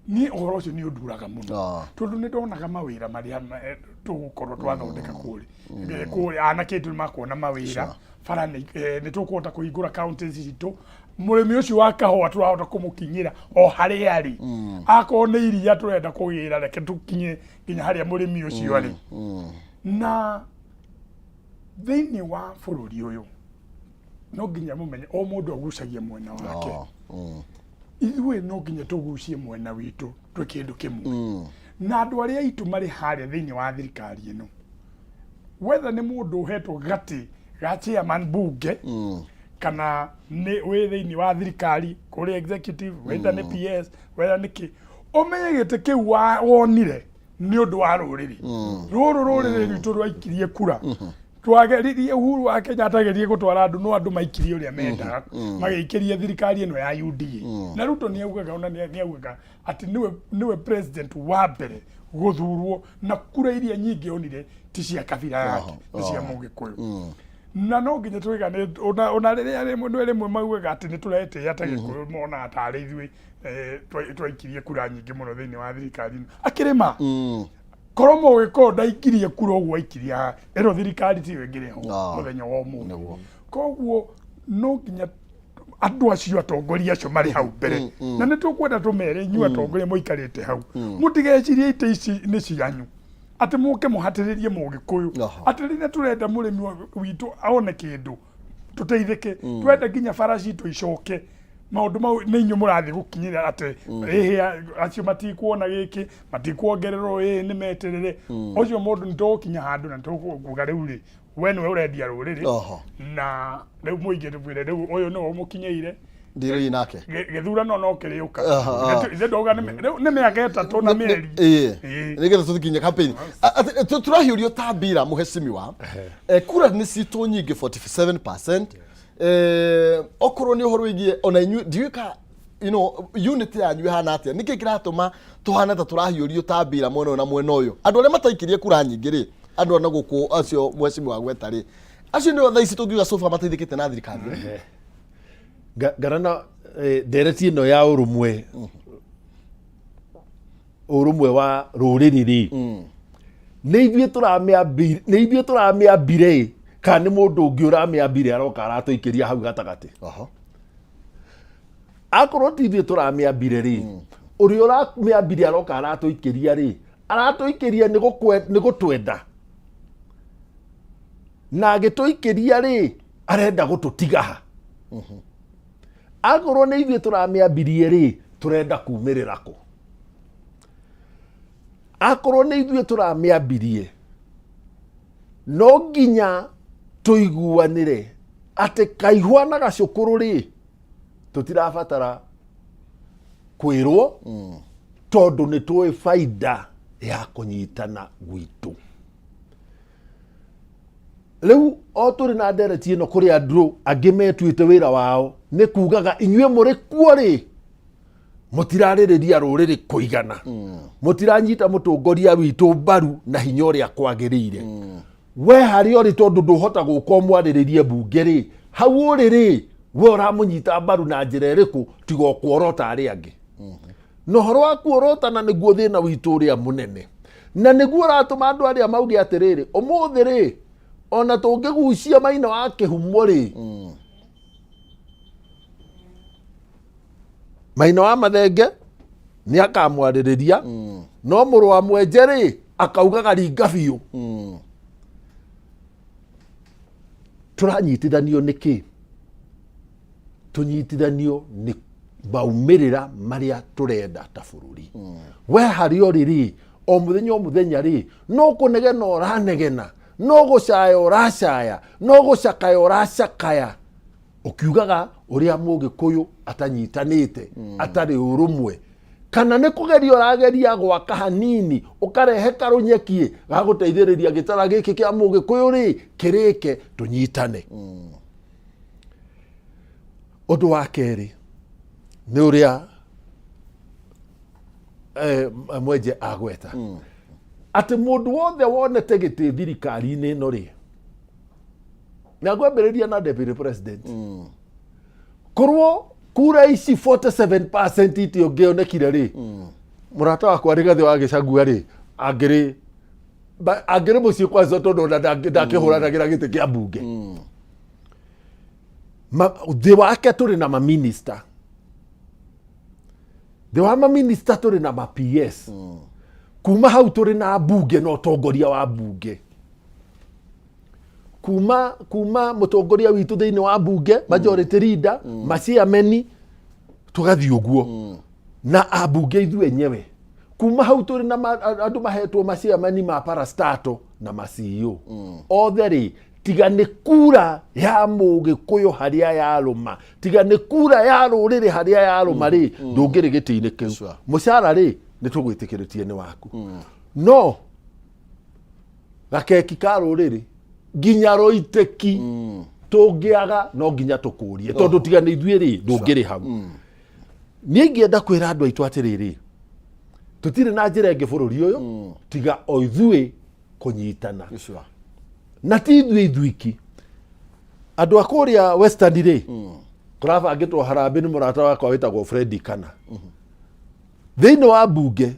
Speaker 3: ni ohoro cio ni unduraga muno tondu ni ndonaga mawira maria tugukorwo twathondeka kuri anake tu makona mawira bara ni tukuhota kuhingura counties citu murimi ucio wa kahua turahota kumukinyira o hari ari akorwo ni iria turenda kugira reke tukinye nginya haria murimi ucio ari na thiini wa bururi uyu no nginya mumenye o mundu agucagia mwena wake ithuĩ no nginya tugucie mwena witu twe kindu kimwe na andu aria itu mari haria thiini wa thirikari ino whether ni mundu uhetwo gati ga chairman bunge kana ni we thiini wa thirikari kuri executive whether ni PS whether ni ki umenye gite kiu wonire ni undu wa ruriri ruriri rwitu rwaikirie kura twageririe Uhuru wa Kenya atagerie gutwara andu no andu maikirie uria mendaga magikirie thirikari ino ya UDA na Ruto ni augaga ona ni augaga ati niwe president wa mbere guthurwo na kura iria nyingi onire ti cia kabira yake ti cia Mugikuyu na no nginya twigane ona riria rimwe maugaga ati ni turete atagikuyu mona atari ithui twaikirie kura nyingi muno thiini wa thirikari akirima koromo wiko ndaikirie kura ogwo aikiria ero thirikari ti wengire ho muthenya wa mu koguo no nginya andu acio atongoria acio mari hau mbere na ni tukwenda tumere nyu atongoria muikarite hau mutigecirie ite ici ni cianyu ati muke muhatiririe Mugikuyu ati rina turenda murimi witu aone kindu tuteithike twenda nginya faraci tu icoke maundu mau ni inyu murathi gukinyira ati acio matikuona giki matikuongererwo ni meterere ucio mundu nitokinya handu na tukuga riu ri we niwe urendia ruriri na riu muingi twire riu uyu no mukinyeire
Speaker 2: ndiri nake
Speaker 3: githurano no kiriuka ithe ndoga ni miaka 3 na mieri
Speaker 2: nigetha tuthikinye campaign turahiurio tabira muheshimiwa kura ni citu nyingi 47%. Okorwo ni uhoro igie ona inyu ndiwika unity yanyu hana atia niki kiratuma tuhana ta turahiurio tabira mwena na mwena uyu andu aria mataikirie kura nyingi ri andu ana guku acio mweshimiwa gweta ri acio ndio thaici tungiuga sofa mateithikite na thirikari
Speaker 4: garana ndereti ino ya urumwe wa ruriri ri ni ithuĩ tũramĩambire kana nĩ mũndũ ũngĩ ũramĩambire aroka aratuikiria hau gatagati akorwo ti ithuĩ tũramĩambire ri ũrĩa ũramĩambire aroka aratuikiria ri aratuikiria nĩ gũtwenda na agĩtuikiria ri arenda gũtũtigaha akorwo nĩ ithuĩ tũramĩambirie ri turenda kumĩrĩra kũ akorwo nĩ ithuĩ tũramĩambirie no nginya tuiguanire ati kaihwa na gacukuru ri tutirabatara kwirwo tondu ni tuwe faida ya kunyitana gwitu riu o turi na ndereti ino kuri andu angi metuite wira wao ni kugaga inyue muri kuo ri mutiraririria ruriri kuigana mutiranyita mutongoria witu mbaru na hinya uria kwagirire we hari ori tondu nduhota guko mwariririe bunge ri hau uri ri we uramunyita mbaru na njira iriku tigo kuorota ari angi no horo wa kuorotana niguo thina witu uria munene na niguo ratuma andu aria mauge atiriri umuthi ri ona tungigucia maina wa kihumo ri maina wa mathenge ni akamwaririria no muru wa mwenje ri akaugaga ringa biu turanyitithanio niki tunyitithanio ni baumirira maria turenda ta bururi we hari oriri o muthenya ri no kunegena oranegena no gucaya oracaya no gucakaya oracakaya ukiugaga uria Mugikuyu atanyitanite atari urumwe kana ni kugeria orageria gwaka hanini ukarehe karunyekie ga guteithiriria gitara giki kia Mugikuyu ri kirike tunyitane undu wa keri ni uria mwenje agweta ati mundu wothe wonete giti thirikari-ini ino ri na gwambiriria na deputy president korwo kura ici 47% itio ngionekire ri murata wakwa Rigathi wa Gicagua ri angiri muciĩ kwanza tondu ndakĩhũranagĩra gĩtĩ kĩa mbunge thĩ wake tũrĩ na maminista thĩ wa maminista tũrĩ na ma-PS kuma hau tũrĩ na mbunge na ũtongoria wa mbunge kuma mũtongoria witũ thĩinĩ wa mbunge majority leader maciameni tũgathiĩ ũguo na ambunge ithuĩ enyewe kuma hau tũrĩ na andũ mahetwo maciameni ma parastato na ma-CEO othe rĩ tiga nĩ kura ya mũgĩkũyũ harĩa yarũma tiga nĩ kura ya rũrĩrĩ harĩa yarũma rĩ ndũngĩrĩ gĩtĩ-inĩ kĩu mũcara rĩ nĩ tũgwĩtĩkĩrĩtie nĩ waku no gakeki ka rũrĩrĩ nginya rũitĩki tũngĩaga no nginya tũkũrie tondũ tiga nĩ ithuĩ rĩ ndũngĩrĩ hau niĩ ingĩenda kwĩra andũ aitũ atĩrĩrĩ tũtirĩ na njĩra ĩngĩ bũrũri ũyũ tiga o ithuĩ kũnyitana na ti ithuĩ iki andũ a kũrĩa Western rĩ kũrabangĩtwo harambĩ nĩ mũrata wakwa wĩtagwo Freddy Kana thĩinĩ wa mbunge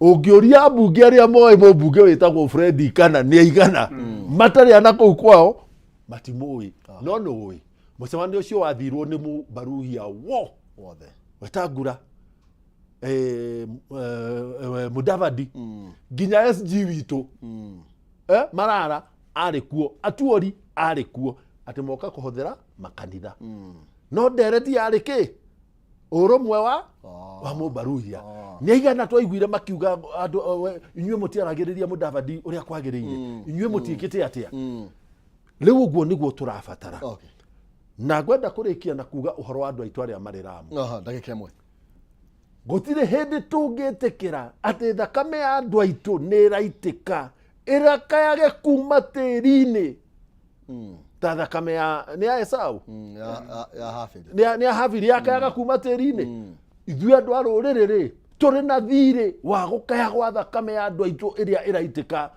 Speaker 4: ũngĩũria mbunge arĩa moĩ mũmbunge wĩtagwo Freddy Kana nĩ aigana matarĩ ana kũu kwao matimũĩ no nĩũĩ mũcemanio ũcio wathirwo nĩ mũbaruhia wothe Wetangula Mudavadi nginya SG witũ Marara arĩ kuo Atuori arĩ kuo atĩ moka kũhũthĩra makanitha no ndereti yarĩ kĩ ũrũmwe wa mũbaruhia nĩ aigana twaiguire makiuga andũ inyuĩ mũtiaragĩrĩria Mudavadi ũrĩa kwagĩrĩire inyuĩ mũtiĩkĩte atĩa rĩu ũguo nĩguo tũrabatara na ngwenda kũrĩkia na kuga ũhoro wa andũ aitũ arĩa marĩ Lamu
Speaker 2: ndagĩka ĩmwe
Speaker 4: gũtirĩ hĩndĩ tũngĩtĩkĩra atĩ thakame ya andũ aitũ nĩ ĩraitĩka ĩrakayage kuma tĩri-inĩ ta thakame nĩ ya Esau nĩ ya Habili yakayaga kuma tĩri-inĩ ithuĩ andũ a rũrĩrĩ rĩ tũrĩ na thirĩ wa gũkaya gwa thakame ya andũ aitũ ĩrĩa ĩraitĩka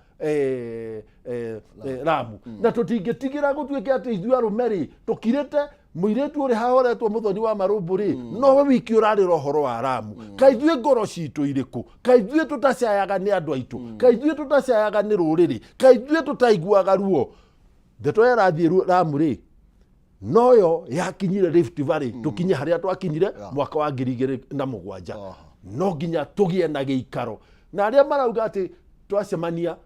Speaker 4: Lamu na tũtingĩtigĩra gũtuĩke atĩ ithuĩ arũme rĩ tũkirĩte mũirĩtu ũrĩ hahoretwo Mũthoni wa Marũmbũ rĩ nowe wiki ũrarĩra ũhoro wa Lamu kaĩ ithuĩ ngoro citũ irĩkũ kaĩ ithuĩ tũtacayaga nĩ andũ aitũ kaĩ ithuĩ tũtacayaga nĩ rũrĩrĩ kaĩ ithuĩ tũtaiguaga ruo ndeto yarathiĩ Lamu rĩ noyo yakinyire Rift Valley tũkinye harĩa twakinyire mwaka wa 2007 no nginya tũgĩe na gĩikaro na arĩa marauga atĩ twacemania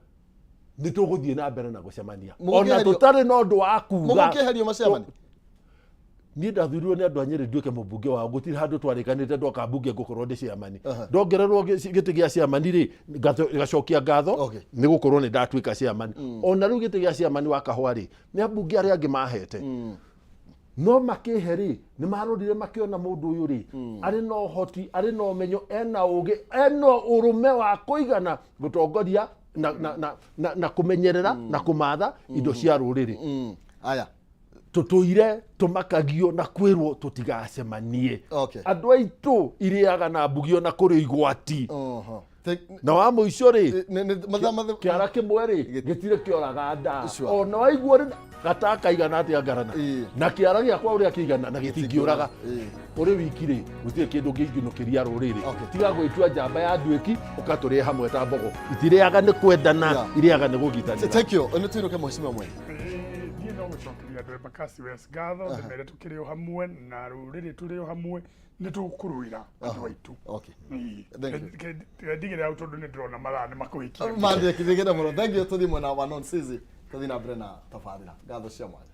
Speaker 4: nĩ tũgũthiĩ na mbere na gũcemania ona tũtarĩ na ũndũ wa kuga
Speaker 2: mũgũkĩherio macemani
Speaker 4: niĩ ndathurirwo nĩ andũ a Nyĩrĩ nduĩke mũmbunge wao gũtirĩ handũ twarĩkanĩte ndoka mbunge ngũkorwo ndĩ ciamani ndongererwo gĩtĩ gĩa ciamani rĩ gacokia ngatho nĩ gũkorwo nĩ ndatuĩka ciamani ona rĩu gĩtĩ gĩa ciamani wa Kahũa rĩ nĩ ambunge arĩa angĩ mahete no makĩhe rĩ nĩ marorire makĩona mũndũ ũyũ rĩ arĩ na ũhoti arĩ na ũmenyo ena ũgĩ ena ũrũme wa kũigana gũtongoria na kũmenyerera na kũmatha indo cia rũrĩrĩ
Speaker 2: aya
Speaker 4: tũtũire tũmakagio na kwĩrwo tũtigacemanie andũ aitũ irĩaga na mbugio na kũrĩ igwati na wa mũico rĩ kĩara kĩmwe rĩ gĩtirĩ kĩoraga nda ona waiguo rĩ gatakaigana atĩa ngarana na kĩara gĩakwa ũrĩa kĩigana na gĩtingĩũraga ũrĩ wiki rĩ gũtirĩ kĩndũ kĩingĩnũkĩria rũrĩrĩ tiga gwĩtua njamba ya nduĩki ũkatũrĩa hamwe ta mbogo itirĩaga nĩ kwendana irĩaga nĩ gũgitanĩra
Speaker 2: thank you nĩ twĩrũke mheshimiwa mwe
Speaker 3: gũcokeria andũ Embakasi West ngatho ndĩmere tũkĩrĩ o hamwe na rũrĩrĩ tũrĩ o hamwe nĩ tũkũrũĩra andũ aitũ ndigĩrĩra hau tondũ nĩ ndĩrona mathaa nĩ makũhĩkia
Speaker 2: mandĩkithĩgĩra mũno thank you tũthiĩ mwena wa non-sizi tũthiĩ na mbere na tabarĩra ngatho cia mwanya